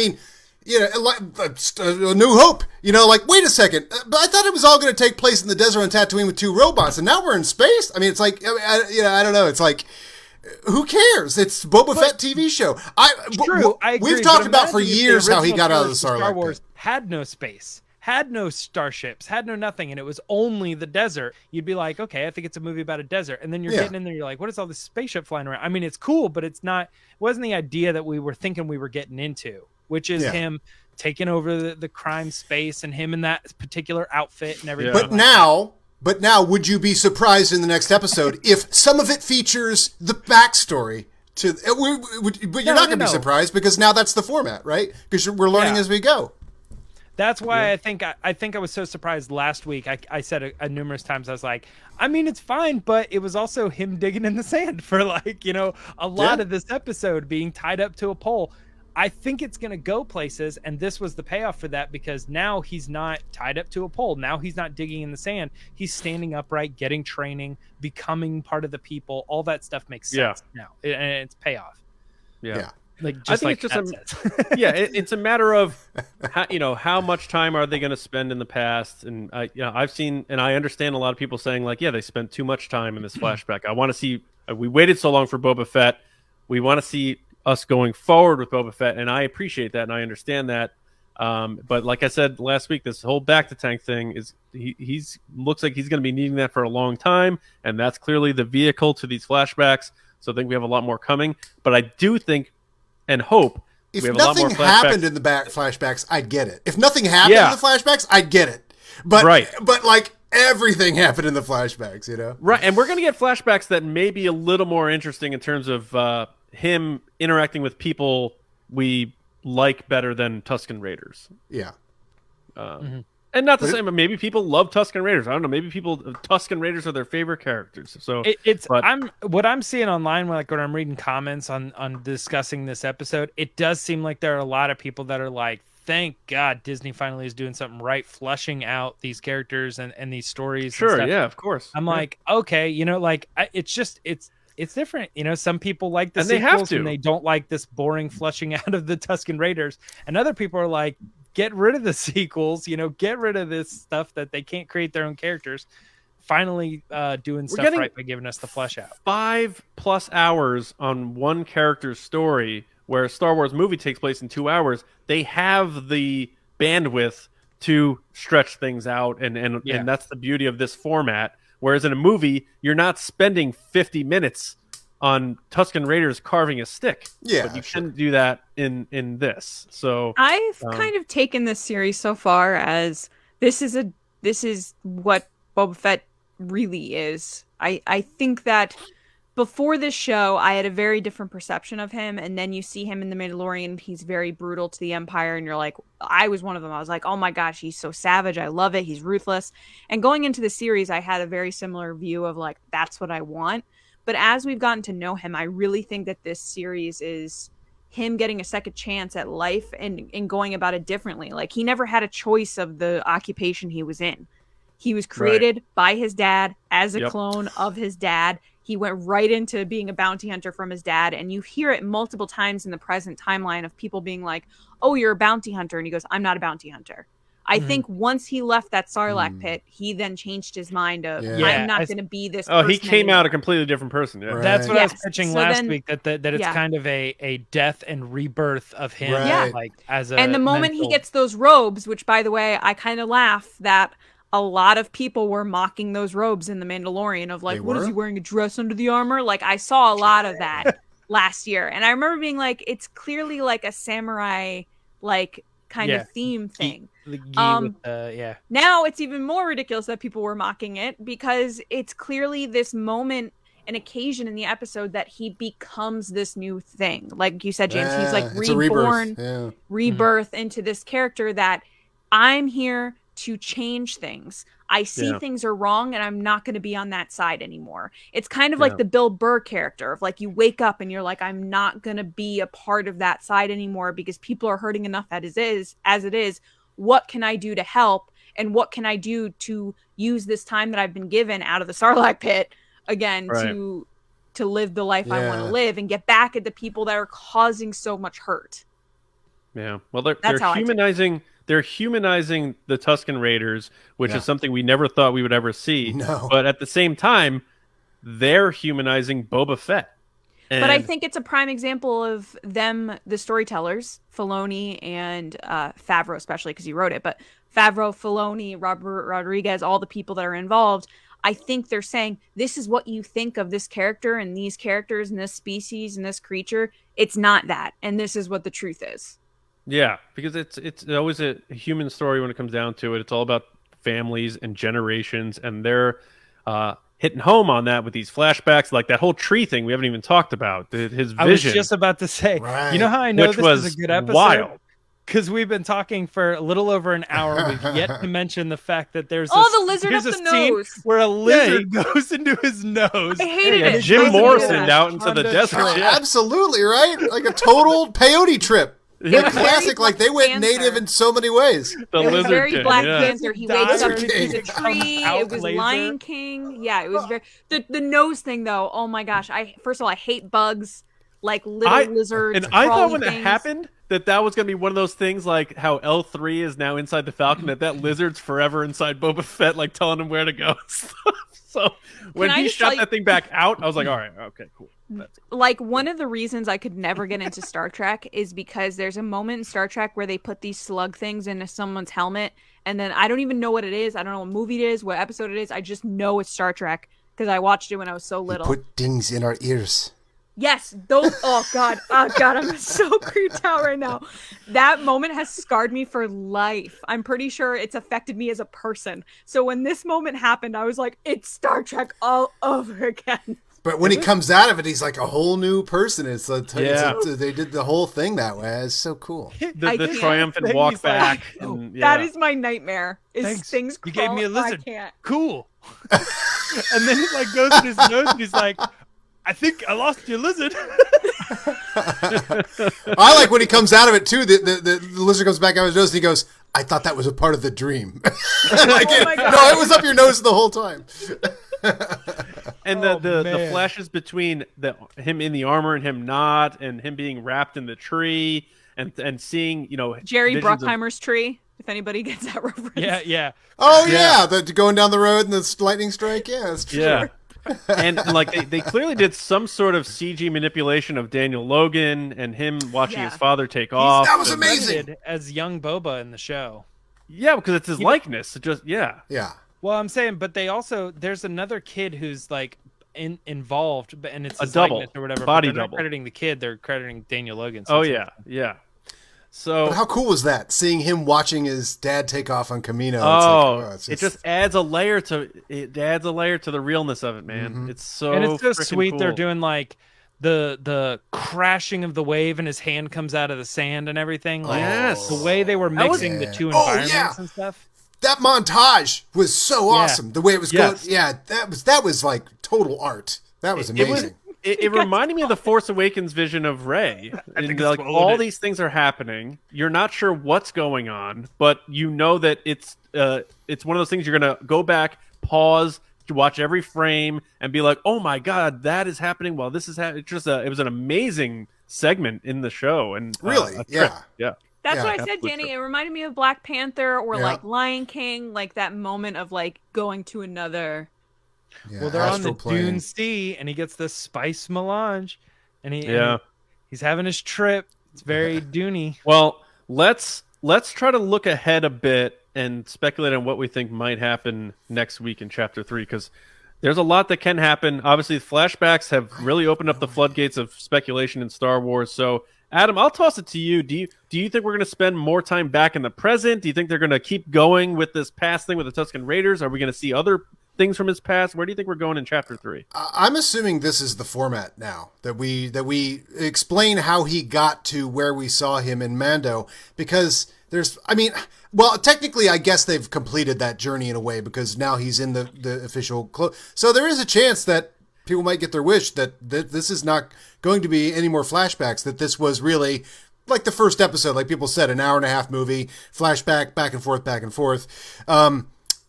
New Hope, like, wait a second, but I thought it was all going to take place in the desert on Tatooine with 2 robots, and now we're in space? I mean, it's like, I don't know. It's like, who cares? It's Boba Fett TV show. True, I agree, we've talked about for years how he got out of the Star Wars had no space, had no starships, had no nothing, and it was only the desert. You'd be like, okay, I think it's a movie about a desert, and then you're getting in there, you're like, what is all this spaceship flying around? I mean, it's cool, but it wasn't the idea that we were thinking we were getting into, which is him taking over the crime space and him in that particular outfit and everything. But now, would you be surprised in the next episode if some of it features the backstory to? But you're not going to be surprised because now that's the format, right? Because we're learning as we go. That's why I think I was so surprised last week. I said numerous times, I was like, I mean, it's fine, but it was also him digging in the sand for a lot of this episode being tied up to a pole. I think it's going to go places, and this was the payoff for that because now he's not tied up to a pole. Now he's not digging in the sand. He's standing upright, getting training, becoming part of the people. All that stuff makes sense now, and it's payoff. Yeah. I think it's a matter of how much time are they going to spend in the past, and I've seen and I understand a lot of people saying like, they spent too much time in this flashback. I want to see. We waited so long for Boba Fett. We want to see us going forward with Boba Fett, and I appreciate that and I understand that. But like I said last week, this whole bacta tank thing is he's looks like he's going to be needing that for a long time, and that's clearly the vehicle to these flashbacks. So I think we have a lot more coming. But I do think and hope If We have a lot more nothing flashbacks. happened in the flashbacks, I'd get it. If nothing happened in the flashbacks, I'd get it. But like everything happened in the flashbacks, you know? Right, and we're going to get flashbacks that may be a little more interesting in terms of him interacting with people we like better than Tusken Raiders. Yeah. And not the same, but maybe people love Tusken Raiders. I don't know. Maybe Tusken Raiders are their favorite characters. So what I'm seeing online when I'm reading comments on discussing this episode, it does seem like there are a lot of people that are like, thank God Disney finally is doing something right, flushing out these characters and these stories. Sure, and stuff. yeah, of course. I'm like, okay, it's different. Some people like the and they sequels have to. and they don't like this boring flushing out of the Tusken Raiders. And other people are like, get rid of the sequels, get rid of this stuff that they can't create their own characters. Finally doing stuff right by giving us the flesh out. 5+ hours on one character's story, where a Star Wars movie takes place in 2 hours. They have the bandwidth to stretch things out, and that's the beauty of this format. Whereas in a movie, you're not spending 50 minutes on Tusken Raiders carving a stick. Yeah, but you can do that in this. So I've kind of taken this series so far as this is what Boba Fett really is. I think that before this show, I had a very different perception of him, and then you see him in The Mandalorian. He's very brutal to the Empire, and you're like, I was one of them. I was like, oh my gosh, he's so savage. I love it. He's ruthless. And going into the series, I had a very similar view of like, that's what I want. But as we've gotten to know him, I really think that this series is him getting a second chance at life and going about it differently. Like, he never had a choice of the occupation he was in. He was created by his dad as a clone of his dad. He went right into being a bounty hunter from his dad. And you hear it multiple times in the present timeline of people being like, oh, you're a bounty hunter. And he goes, I'm not a bounty hunter. I think once he left that Sarlacc pit, he then changed his mind of, I'm not going to be this person he came anymore. out a completely different person. Yeah. Right. That's what I was pitching last week, that it's Yeah. kind of a death and rebirth of him. Right. Like, as a And the moment he gets those robes, which, by the way, I kind of laugh that a lot of people were mocking those robes in The Mandalorian of like, what is he wearing, a dress under the armor? Like, I saw a lot of that last year. And I remember being like, it's clearly like a samurai, like, kind of theme thing. Now it's even more ridiculous that people were mocking it, because it's clearly this moment, an occasion in the episode that he becomes this new thing. Like you said, James, he's like reborn, rebirth into this character that I'm here to change things. I see things are wrong and I'm not going to be on that side anymore. It's kind of like the Bill Burr character of like, you wake up and you're like, I'm not going to be a part of that side anymore because people are hurting enough as it is. What can I do to help? And what can I do to use this time that I've been given out of the Sarlacc pit again to live the life I want to live and get back at the people that are causing so much hurt. Yeah. Well, they're humanizing. They're humanizing the Tusken Raiders, which is something we never thought we would ever see. No. But at the same time, they're humanizing Boba Fett. But I think it's a prime example of them, the storytellers, Filoni and Favreau, especially because he wrote it. But Favreau, Filoni, Robert Rodriguez, all the people that are involved, I think they're saying, this is what you think of this character and these characters and this species and this creature. It's not that. And this is what the truth is. Yeah, because it's always a human story when it comes down to it. It's all about families and generations, and they're hitting home on that with these flashbacks, like that whole tree thing we haven't even talked about. His vision. I was just about to say, you know how I know this is a good episode? Wild. Because we've been talking for a little over an hour. We've yet to mention the fact that there's the lizard up the scene nose where a lizard goes into his nose. I hated it. Jim Morrison out into the desert. Absolutely, right? Like a total peyote trip. Like classic, like they went native in so many ways. The it was Lizard very King, Black Panther. He wakes up and sees a King. tree. It was Lion King. Yeah, it was very the nose thing though. Oh my gosh! First of all, I hate bugs, like little lizards. And I thought when things. that happened that was gonna be one of those things like how L3 is now inside the Falcon, that lizard's forever inside Boba Fett, like telling him where to go. So when he shot that thing back out, I was like, all right, okay, cool. Like, one of the reasons I could never get into Star Trek is because there's a moment in Star Trek where they put these slug things into someone's helmet, and then I don't even know what it is. I don't know what movie it is, what episode it is. I just know it's Star Trek because I watched it when I was so little. Put things in our ears. Yes, those. Oh God, I'm so creeped out right now. That moment has scarred me for life. I'm pretty sure it's affected me as a person. So when this moment happened, I was like, it's Star Trek all over again. But when he comes out of it, he's like a whole new person. Yeah. They did the whole thing that way. It's so cool. The triumphant walk back. And, That is my nightmare. Is Thanks. things You gave me a crawl? lizard. I can't. Cool. And then he like goes in his nose and he's like, I think I lost your lizard. I like when he comes out of it too. The lizard comes back out of his nose and he goes, "I thought that was a part of the dream." Like, Oh my God. no, it was up your nose the whole time. And the flashes between him in the armor and him not, and him being wrapped in the tree, and seeing Jerry visions Bruckheimer's tree. If anybody gets that reference. Yeah. Oh yeah, going down the road and the lightning strike. Yeah, that's true. Yeah. And like they clearly did some sort of CG manipulation of Daniel Logan and him watching his father take off. That was amazing. As young Boba in the show. Yeah, because it's his likeness. It just Yeah. Well, I'm saying, but there's another kid who's like involved, and it's A his double, likeness or whatever. body but they're double. not crediting the kid; they're crediting Daniel Logan. Oh yeah. So But how cool was that? Seeing him watching his dad take off on Camino. It just adds a layer to the realness of it, man. Mm-hmm. It's so and it's so frickin' sweet. cool. They're doing like the crashing of the wave, and his hand comes out of the sand and everything. Like Yes. the way they were That was- mixing the two Oh, environments yeah. and stuff. that montage was so awesome. The way it was Yes. going. Yeah, that was like total art. That was amazing. It reminded me of the Force Awakens vision of Rey. And like all these things are happening. You're not sure what's going on, but you know that it's one of those things you're gonna go back, pause, to watch every frame, and be like, "Oh my god, that is happening!" While this is happening, it was an amazing segment in the show, and Really, yeah. That's Yeah, what I said, absolutely Danny. true. It reminded me of Black Panther or Yeah. like Lion King, like that moment of like going to another. Yeah, Well, they're on the astral plane. Dune Sea, and he gets this spice melange, and Yeah. he's having his trip. It's very Dooney. Well, let's try to look ahead a bit and speculate on what we think might happen next week in Chapter 3, because there's a lot that can happen. Obviously, flashbacks have really opened up the floodgates of speculation in Star Wars. So, Adam, I'll toss it to you. Do you think we're going to spend more time back in the present? Do you think they're going to keep going with this past thing with the Tusken Raiders? Are we going to see other things from his past? Where do you think we're going in Chapter 3? I'm assuming this is the format now, that we explain how he got to where we saw him in Mando, because technically I guess they've completed that journey in a way, because now he's in the official so there is a chance that people might get their wish that this is not going to be any more flashbacks, that this was really like the first episode, like people said, an 1.5-hour movie, flashback, back and forth.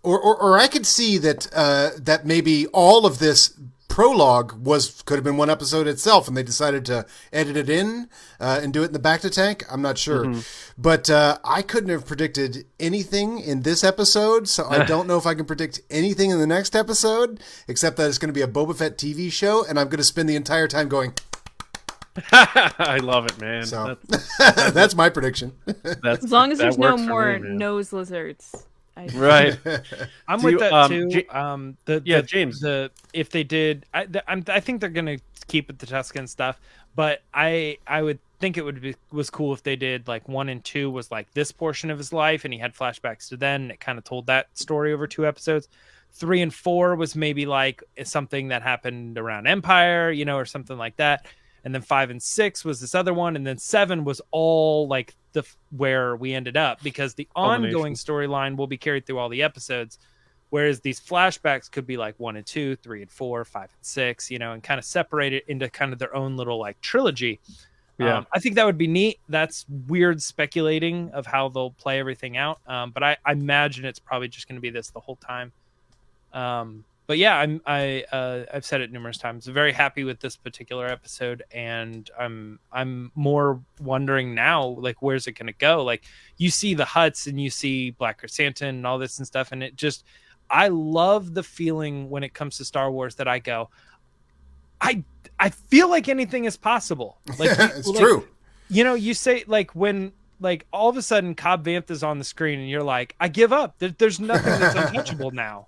Or I could see that maybe all of this prologue could have been one episode itself, and they decided to edit it in and do it in the bacta tank. I'm not sure, but I couldn't have predicted anything in this episode, so I don't know if I can predict anything in the next episode, except that it's going to be a Boba Fett TV show, and I'm going to spend the entire time going. I love it, man. So that's my prediction. As long as there's no works for more me, man. nose lizards. Right. I'm Do with you- that too. James. If they did, I think they're gonna keep it the Tusken stuff, but I would think it was cool if they did like 1 and 2 was like this portion of his life, and he had flashbacks to then, and it kind of told that story over 2 episodes. 3 and 4 was maybe like something that happened around Empire, or something like that. And then 5 and 6 was this other one, and then 7 was all like where we ended up, because the ongoing storyline will be carried through all the episodes, whereas these flashbacks could be like 1 and 2, 3 and 4, 5 and 6, and kind of separate it into kind of their own little like trilogy. Yeah. I think that would be neat. That's weird speculating of how they'll play everything out, but I imagine it's probably just going to be this the whole time. But yeah, I've said it numerous times. I'm very happy with this particular episode, and I'm more wondering now, like, where's it going to go? Like, you see the huts and you see Black Krrsantan and all this and stuff, and I love the feeling when it comes to Star Wars that I go, I feel like anything is possible. Like, It's true. You say like when. Like all of a sudden Cobb Vanth is on the screen and you're like, I give up. There's nothing that's untouchable now.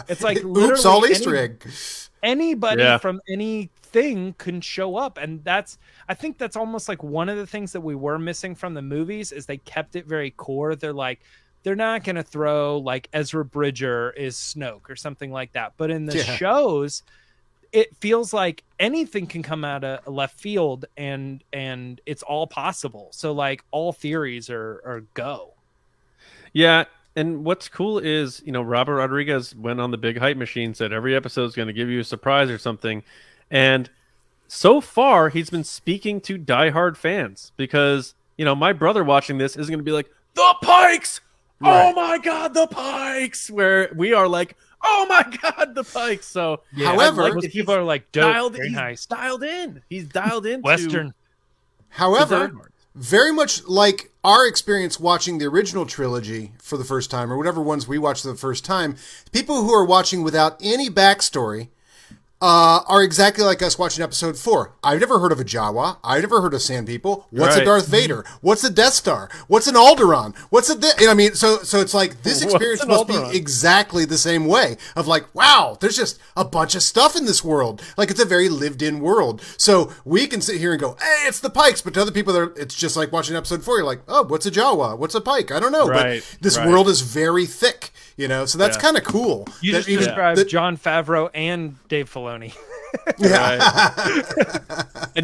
It's like Oops, all literally Easter egg. anybody from anything thing can show up. And I think that's almost like one of the things that we were missing from the movies is they kept it very core. They're like, they're not going to throw like Ezra Bridger is Snoke or something like that. But in the shows, it feels like anything can come out of left field and it's all possible. So like all theories are go. Yeah. And what's cool is, Robert Rodriguez went on the big hype machine, said every episode is going to give you a surprise or something. And so far, he's been speaking to diehard fans because, my brother watching this is going to be like, the Pykes! Right. Oh my God, the Pykes! Where we are like, oh my God, the Pykes! So, however, most people are like, dope, very nice. Dialed in. He's dialed in. Western. However, very much like our experience watching the original trilogy for the first time, or whatever ones we watched for the first time, people who are watching without any backstory are exactly like us watching episode 4. I've never heard of a Jawa. I've never heard of Sand People. What's a Darth Vader? What's a Death Star? What's an Alderaan? What's a... so it's like this experience must be exactly the same way of like, wow, there's just a bunch of stuff in this world. Like it's a very lived-in world. So we can sit here and go, hey, it's the Pykes. But to other people, it's just like watching episode 4. You're like, oh, what's a Jawa? What's a Pyke? I don't know. But this world is very thick. So that's kind of cool. You just described Jon Favreau and Dave Filoni. And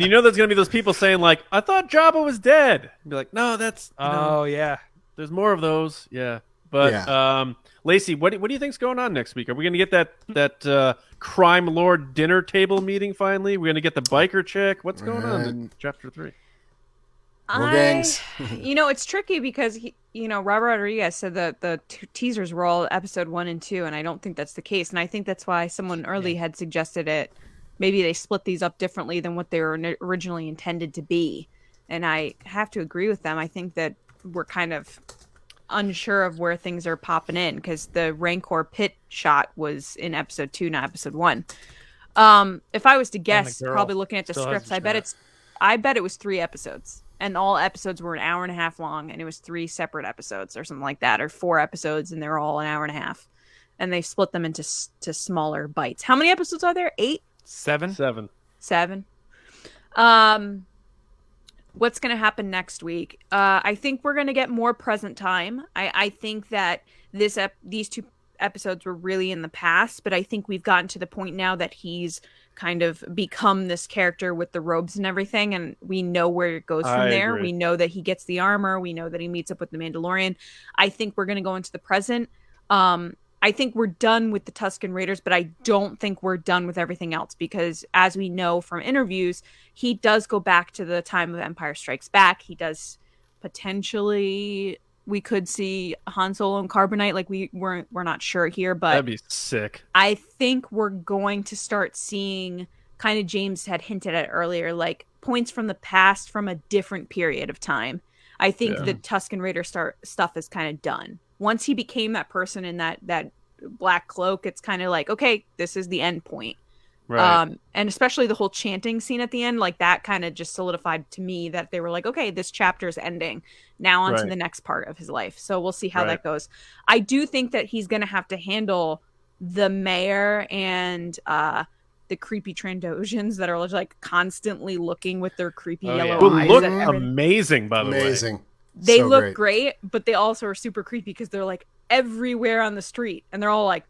there's going to be those people saying like, I thought Jabba was dead. Be like, no, that's... There's more of those. Yeah. But Lacey, what do you think's going on next week? Are we going to get that crime lord dinner table meeting finally? We're going to get the biker chick? What's going on in chapter 3? More gangs. It's tricky because Robert Rodriguez said that the teasers were all episode 1 and 2, and I don't think that's the case. And I think that's why someone early had suggested it. Maybe they split these up differently than what they were originally intended to be. And I have to agree with them. I think that we're kind of unsure of where things are popping in because the Rancor pit shot was in episode 2, not episode 1. If I was to guess, probably looking at the scripts, I bet it was 3 episodes. And all episodes were an hour and a half long, and it was 3 separate episodes or something like that, or 4 episodes, and they're all an hour and a half. And they split them into smaller bites. How many episodes are there? 8? 7? 7. What's going to happen next week? I think we're going to get more present time. I think that these 2 episodes were really in the past, but I think we've gotten to the point now that he's kind of become this character with the robes and everything, and we know where it goes from there. We know that he gets the armor. We know that he meets up with the Mandalorian. I think we're going to go into the present. I think we're done with the Tusken Raiders, but I don't think we're done with everything else because, as we know from interviews, he does go back to the time of Empire Strikes Back. He does potentially... We could see Han Solo and Carbonite, like we're not sure here, but that'd be sick. I think we're going to start seeing, kind of James had hinted at earlier, like points from the past from a different period of time. I think the Tusken Raider stuff is kind of done. Once he became that person in that black cloak, it's kind of like, okay, this is the end point. Right. And especially the whole chanting scene at the end, like that kind of just solidified to me that they were like, okay, this chapter is ending. Now on to the next part of his life. So we'll see how that goes. I do think that he's going to have to handle the mayor and the creepy Trandosians that are like constantly looking with their creepy yellow eyes. Who look amazing, by the way. They so look great, but they also are super creepy because they're like everywhere on the street and they're all like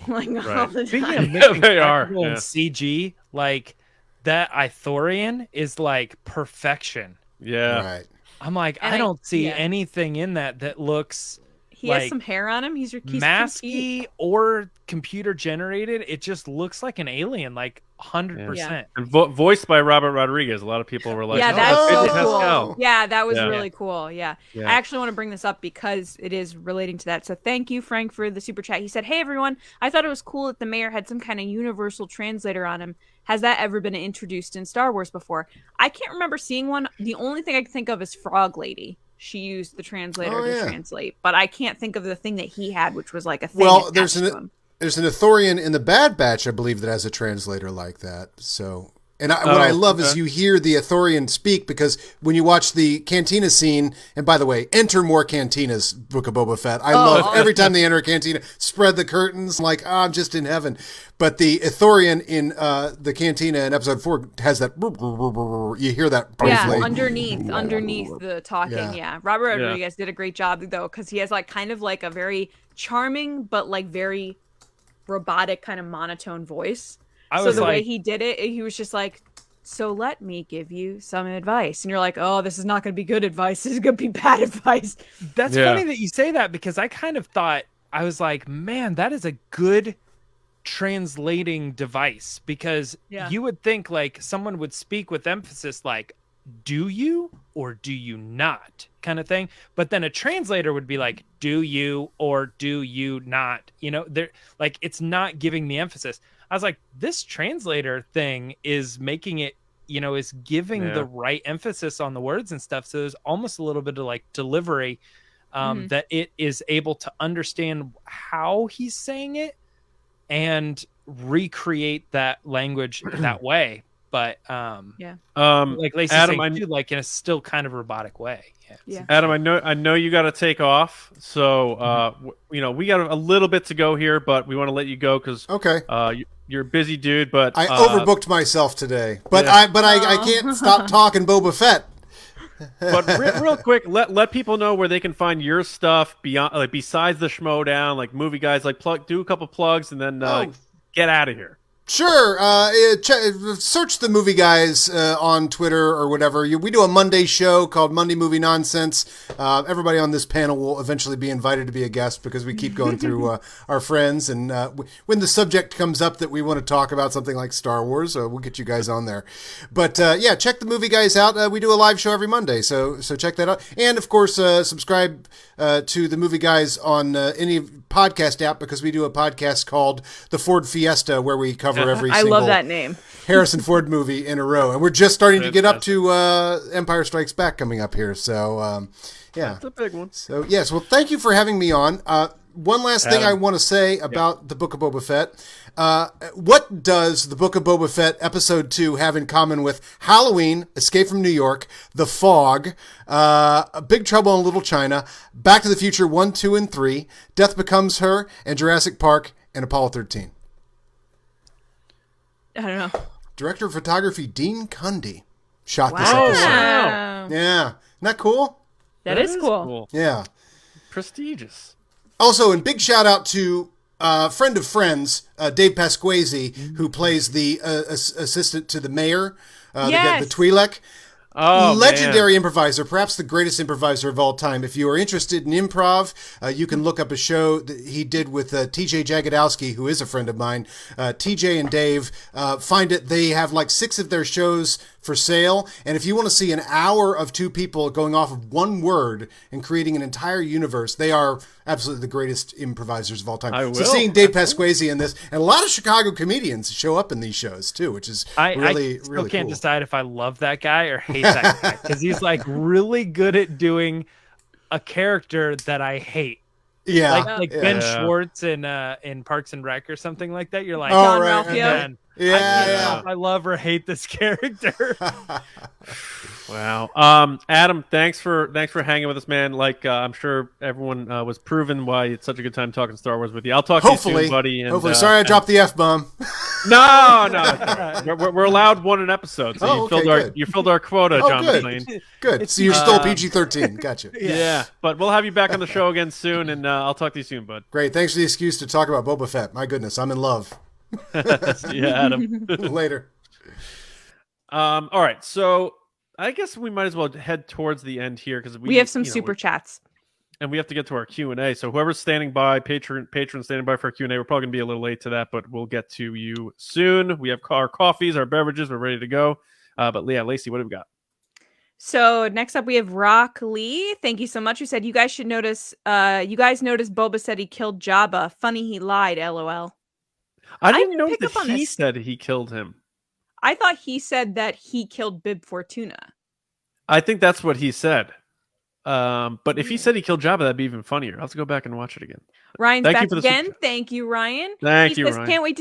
all the time. They are. CG, like that Ithorian is like perfection. Yeah. Right. I'm like, I don't see anything in that looks. He has some hair on him. He's masky or computer generated. It just looks like an alien, like 100%. And voiced by Robert Rodriguez. A lot of people were like, "Yeah, that's so cool." Pascal. Yeah, that was really cool. Yeah. I actually want to bring this up because it is relating to that. So thank you, Frank, for the super chat. He said, "Hey everyone, I thought it was cool that the mayor had some kind of universal translator on him. Has that ever been introduced in Star Wars before? I can't remember seeing one. The only thing I can think of is Frog Lady." She used the translator to translate, but I can't think of the thing that he had, which was like a thing. Well, there's an Ithorian in the Bad Batch, I believe, that has a translator like that. So And what I love is you hear the Ithorian speak, because when you watch the cantina scene, and by the way, enter more cantinas, Book of Boba Fett. I love every time they enter a cantina, spread the curtains, like, I'm just in heaven. But the Ithorian in the cantina in episode 4 has that, you hear that briefly. Yeah, underneath the talking, yeah. Robert Rodriguez did a great job, though, because he has like kind of like a very charming, but like very robotic kind of monotone voice. So the way he did it, he was just like, so let me give you some advice. And you're like, oh, this is not going to be good advice. This is going to be bad advice. That's funny that you say that, because I kind of thought, I was like, man, that is a good translating device, because you would think like someone would speak with emphasis like, do you or do you not kind of thing. But then a translator would be like, do you or do you not? You know, they're like, it's not giving the emphasis. I was like, this translator thing is making it, you know, is giving the right emphasis on the words and stuff. So there's almost a little bit of like delivery that it is able to understand how he's saying it and recreate that language that way. But like Lacey Adam, saying too, like in a still kind of robotic way. Adam, I know you got to take off, so you know, we got a little bit to go here, but we want to let you go because you're a busy dude. But I overbooked myself today, but I can't stop talking Boba Fett. But real quick, let people know where they can find your stuff beyond, like, besides the Schmodown, like movie guys, like do a couple plugs and then get out of here. Sure. Search the movie guys on Twitter or whatever. We do a Monday show called Monday Movie Nonsense. Everybody on this panel will eventually be invited to be a guest because we keep going through our friends. And when the subject comes up that we want to talk about something like Star Wars, we'll get you guys on there. But check the movie guys out. We do a live show every Monday, so check that out. And of course, subscribe to the movie guys on any podcast app, because we do a podcast called The Ford Fiesta where we cover every single I love that name. Harrison Ford movie in a row. And we're just starting to get up to Empire Strikes Back coming up here. So, That's a big one. So, yes. Well, thank you for having me on. One last thing I want to say about the Book of Boba Fett. What does the Book of Boba Fett Episode 2 have in common with Halloween, Escape from New York, The Fog, Big Trouble in Little China, Back to the Future 1, 2, and 3, Death Becomes Her, and Jurassic Park, and Apollo 13? I don't know. Director of photography Dean Cundy shot this Wow. episode. Wow. Yeah. Isn't that cool? That is cool. Yeah. Prestigious. Also, and big shout out to friend of friends, Dave Pasquazi, who plays the assistant to the mayor, the Twi'lek. Oh, legendary improviser, perhaps the greatest improviser of all time. If you are interested in improv, you can look up a show that he did with TJ Jagodowski, who is a friend of mine. TJ and Dave, find it. They have like 6 of their shows for sale. And if you want to see an hour of 2 people going off of one word and creating an entire universe, they are absolutely the greatest improvisers of all time. So seeing Dave Pasquazi in this, and a lot of Chicago comedians show up in these shows too, which is really I can't cool. decide if I love that guy or hate that guy, because he's like really good at doing a character that I hate. Yeah, like Ben Schwartz in Parks and Rec or something like that. You're like, John Ralphio. Man, I love or hate this character. Wow. Adam, thanks for hanging with us, man. Like, I'm sure everyone was proven why it's such a good time talking Star Wars with you. I'll talk to you soon, buddy. And, hopefully. Sorry I dropped the F-bomb. No. we're allowed one an episode, so you filled our quota, John McClane. Good. So you're still PG-13. Gotcha. Yeah. But we'll have you back on the show again soon, and I'll talk to you soon, bud. Great. Thanks for the excuse to talk about Boba Fett. My goodness, I'm in love. Yeah, Adam. Later. All right, so I guess we might as well head towards the end here because we have some super chats, and we have to get to our Q&A. So whoever's standing by, patron standing by for our Q&A, we're probably gonna be a little late to that, but we'll get to you soon. We have our coffees, our beverages, we're ready to go. But yeah, Lacey, what do we got? So next up we have Rock Lee. Thank you so much. Who said you guys should notice? You guys noticed Boba said he killed Jabba. Funny he lied. LOL. I didn't know that he said he killed him. I thought he said that he killed Bib Fortuna. I think that's what he said. But if he said he killed Jabba, that'd be even funnier. I'll have to go back and watch it again. Ryan's Thank you back for the again. super- Thank you, Ryan. Thank He you, says, Ryan. can't wait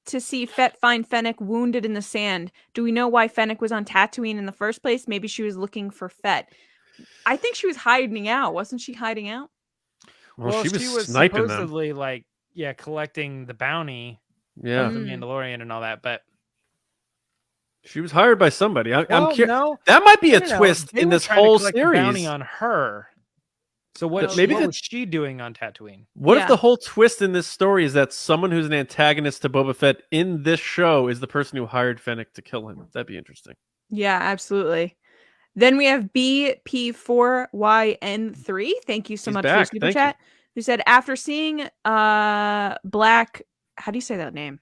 to see Fett find Fennec wounded in the sand. Do we know why Fennec was on Tatooine in the first place? Maybe she was looking for Fett. I think she was hiding out. Wasn't she hiding out? Well, she was sniping them. supposedly like, collecting the bounty Yeah. of the Mandalorian and all that, but She was hired by somebody. I'm curious. no, That might be a no. twist They in were this trying to whole collect the bounty series. on her. So what Maybe was she doing on Tatooine? What if Yeah. the whole twist in this story is that someone who's an antagonist to Boba Fett in this show is the person who hired Fennec to kill him? That'd be interesting. Yeah, absolutely. Then we have BP4YN3. Thank you so He's much back. for your super Thank chat. Who said, after seeing Black, how do you say that name?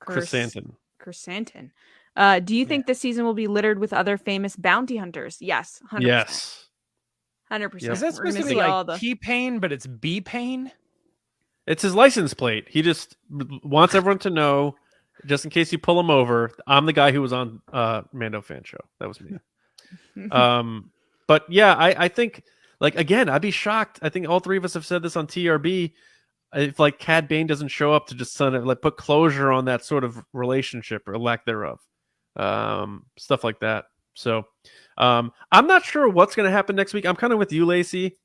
Krrsantan. Krrsantan. Do you think this season will be littered with other famous bounty hunters? Yes, 100%. Yes. 100%. Yep. Is that We're supposed gonna to be see all like the... T-Pain, but it's B-Pain? It's his license plate. He just wants everyone to know, just in case you pull him over, I'm the guy who was on Mando Fan Show. That was me. But yeah, I think, like, again, I'd be shocked. I think all three of us have said this on TRB. If like Cad Bane doesn't show up to just sort of like put closure on that sort of relationship or lack thereof, stuff like that. So I'm not sure what's going to happen next week. I'm kind of with you, Lacey.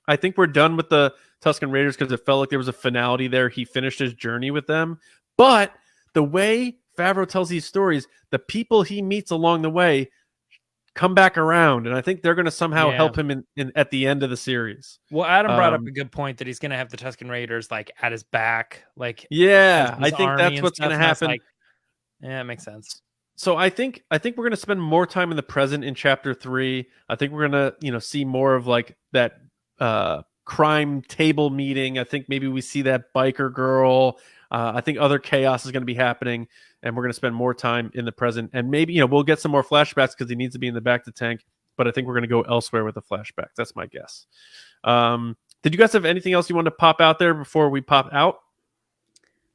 I think we're done with the Tusken Raiders because it felt like there was a finality there. He finished his journey with them. But the way Favreau tells these stories, the people he meets along the way come back around, and I think they're going to somehow help him in at the end of the series. Well, Adam brought up a good point that he's going to have the Tusken Raiders like at his back, like I think that's what's going to happen. Like, yeah, it makes sense. So I think we're going to spend more time in the present in Chapter 3. I think we're going to see more of like that crime table meeting. I think maybe we see that biker girl. I think other chaos is going to be happening, and we're going to spend more time in the present. And maybe we'll get some more flashbacks because he needs to be in the bacta tank. But I think we're going to go elsewhere with the flashbacks. That's my guess. Did you guys have anything else you want to pop out there before we pop out?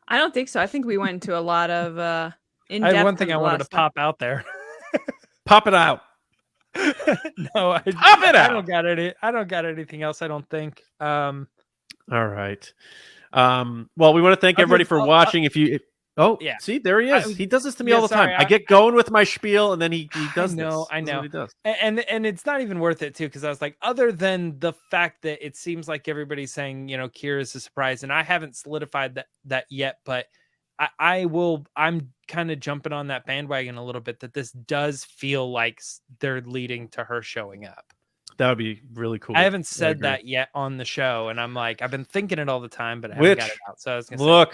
I don't think so. I think we went into a lot of in-depth. I had one thing I wanted to pop out there. Pop it out. No, Pop it out. I don't got any. I don't got anything else. I don't think. All right. Well, we want to thank everybody for watching. See, there he is. He does this to me all the time. I get going with my spiel, and then he does this. I know. He does. And it's not even worth it too, because I was like, other than the fact that it seems like everybody's saying, Kira's a surprise, and I haven't solidified that yet, but I will. I'm kind of jumping on that bandwagon a little bit, that this does feel like they're leading to her showing up. That would be really cool. I haven't said that yet on the show, and I'm like, I've been thinking it all the time, but I haven't got it out. So I was gonna say,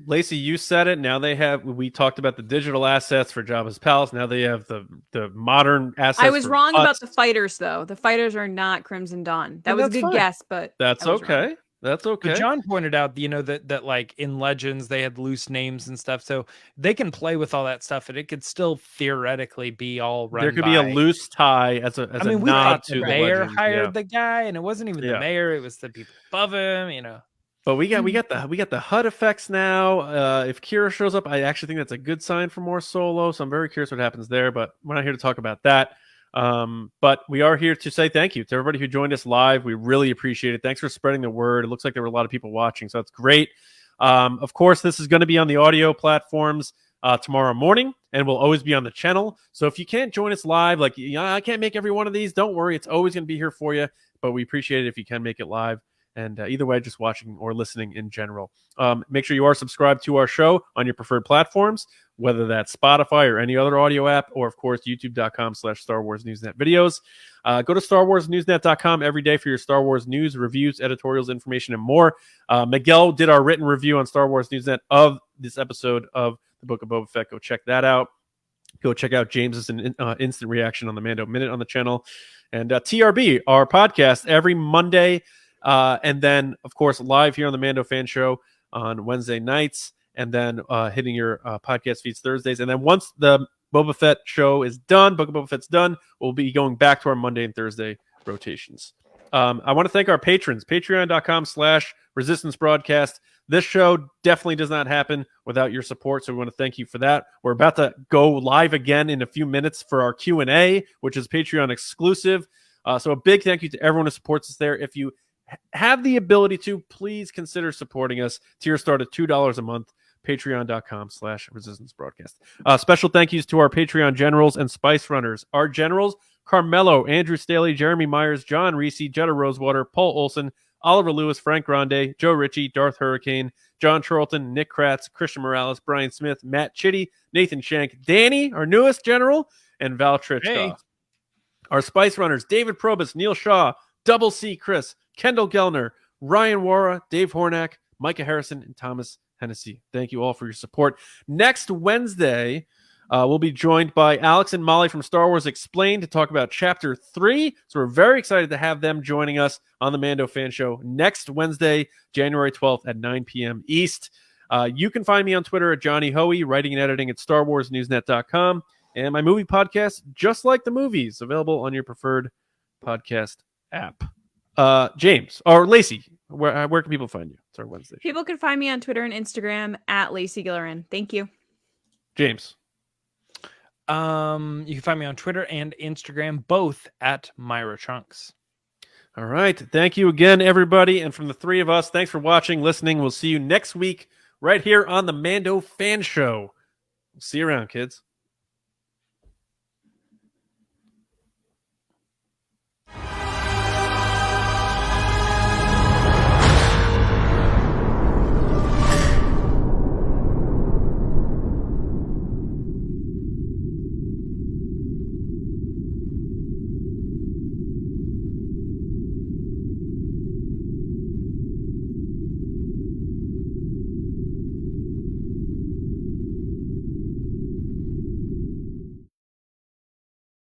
Lacey, you said it. Now we talked about the digital assets for Jabba's palace. Now they have the modern assets. I was wrong about the fighters, though. The fighters are not Crimson Dawn. That was a good guess, but that's okay. That's okay. But John pointed out, that like in Legends they had loose names and stuff, so they can play with all that stuff, and it could still theoretically be all run. There could be a loose tie as a nod to the mayor hired the guy, and it wasn't even the mayor; it was the people above him. But we got the HUD effects now. If Kira shows up, I actually think that's a good sign for more Solo. So I'm very curious what happens there. But we're not here to talk about that. But we are here to say thank you to everybody who joined us live. We really appreciate it. Thanks for spreading the word. It looks like there were a lot of people watching, so that's great. Of course, this is going to be on the audio platforms tomorrow morning, and will always be on the channel. So if you can't join us live, like I can't make every one of these, don't worry. It's always going to be here for you. But we appreciate it if you can make it live. And either way, just watching or listening in general. Make sure you are subscribed to our show on your preferred platforms, whether that's Spotify or any other audio app, or, of course, youtube.com/Star Wars Newsnet videos. Go to StarWarsNewsNet.com every day for your Star Wars news, reviews, editorials, information, and more. Miguel did our written review on Star Wars Newsnet of this episode of The Book of Boba Fett. Go check that out. Go check out James's instant reaction on the Mando Minute on the channel. And TRB, our podcast, every Monday. And then, of course, live here on the Mando Fan Show on Wednesday nights, and then hitting your podcast feeds Thursdays. And then once the Boba Fett show is done, Book of Boba Fett's done, we'll be going back to our Monday and Thursday rotations. I want to thank our patrons, patreon.com/Resistance Broadcast. This show definitely does not happen without your support, so we want to thank you for that. We're about to go live again in a few minutes for our Q&A, which is Patreon exclusive. So a big thank you to everyone who supports us there. If you have the ability to, please consider supporting us. Tier start at $2 a month. Patreon.com/Resistance Broadcast. Special thank yous to our Patreon generals and Spice Runners. Our generals: Carmelo, Andrew Staley, Jeremy Myers, John Reese, Jetta Rosewater, Paul Olson, Oliver Lewis, Frank Grande, Joe Ritchie, Darth Hurricane, John Charlton, Nick Kratz, Christian Morales, Brian Smith, Matt Chitty, Nathan Shank, Danny, our newest general, and Val Trichka. Hey. Our Spice Runners: David Probus, Neil Shaw, Double C Chris, Kendall Gellner, Ryan Wara, Dave Hornack, Micah Harrison, and Thomas Hennessy. Thank you all for your support. Next Wednesday, we'll be joined by Alex and Molly from Star Wars Explained to talk about Chapter 3. So we're very excited to have them joining us on the Mando Fan Show next Wednesday, January 12th at 9 p.m. East. You can find me on Twitter at Johnny Hoey, writing and editing at StarWarsNewsNet.com, and my movie podcast, Just Like the Movies, available on your preferred podcast app. James, or Lacey, where can people find you? It's our Wednesday. People can find me on Twitter and Instagram at Lacey Gillerin. Thank you. James. You can find me on Twitter and Instagram, both at Myra Chunks. All right. Thank you again, everybody. And from the three of us, thanks for watching, listening. We'll see you next week right here on the Mando Fan Show. See you around, kids.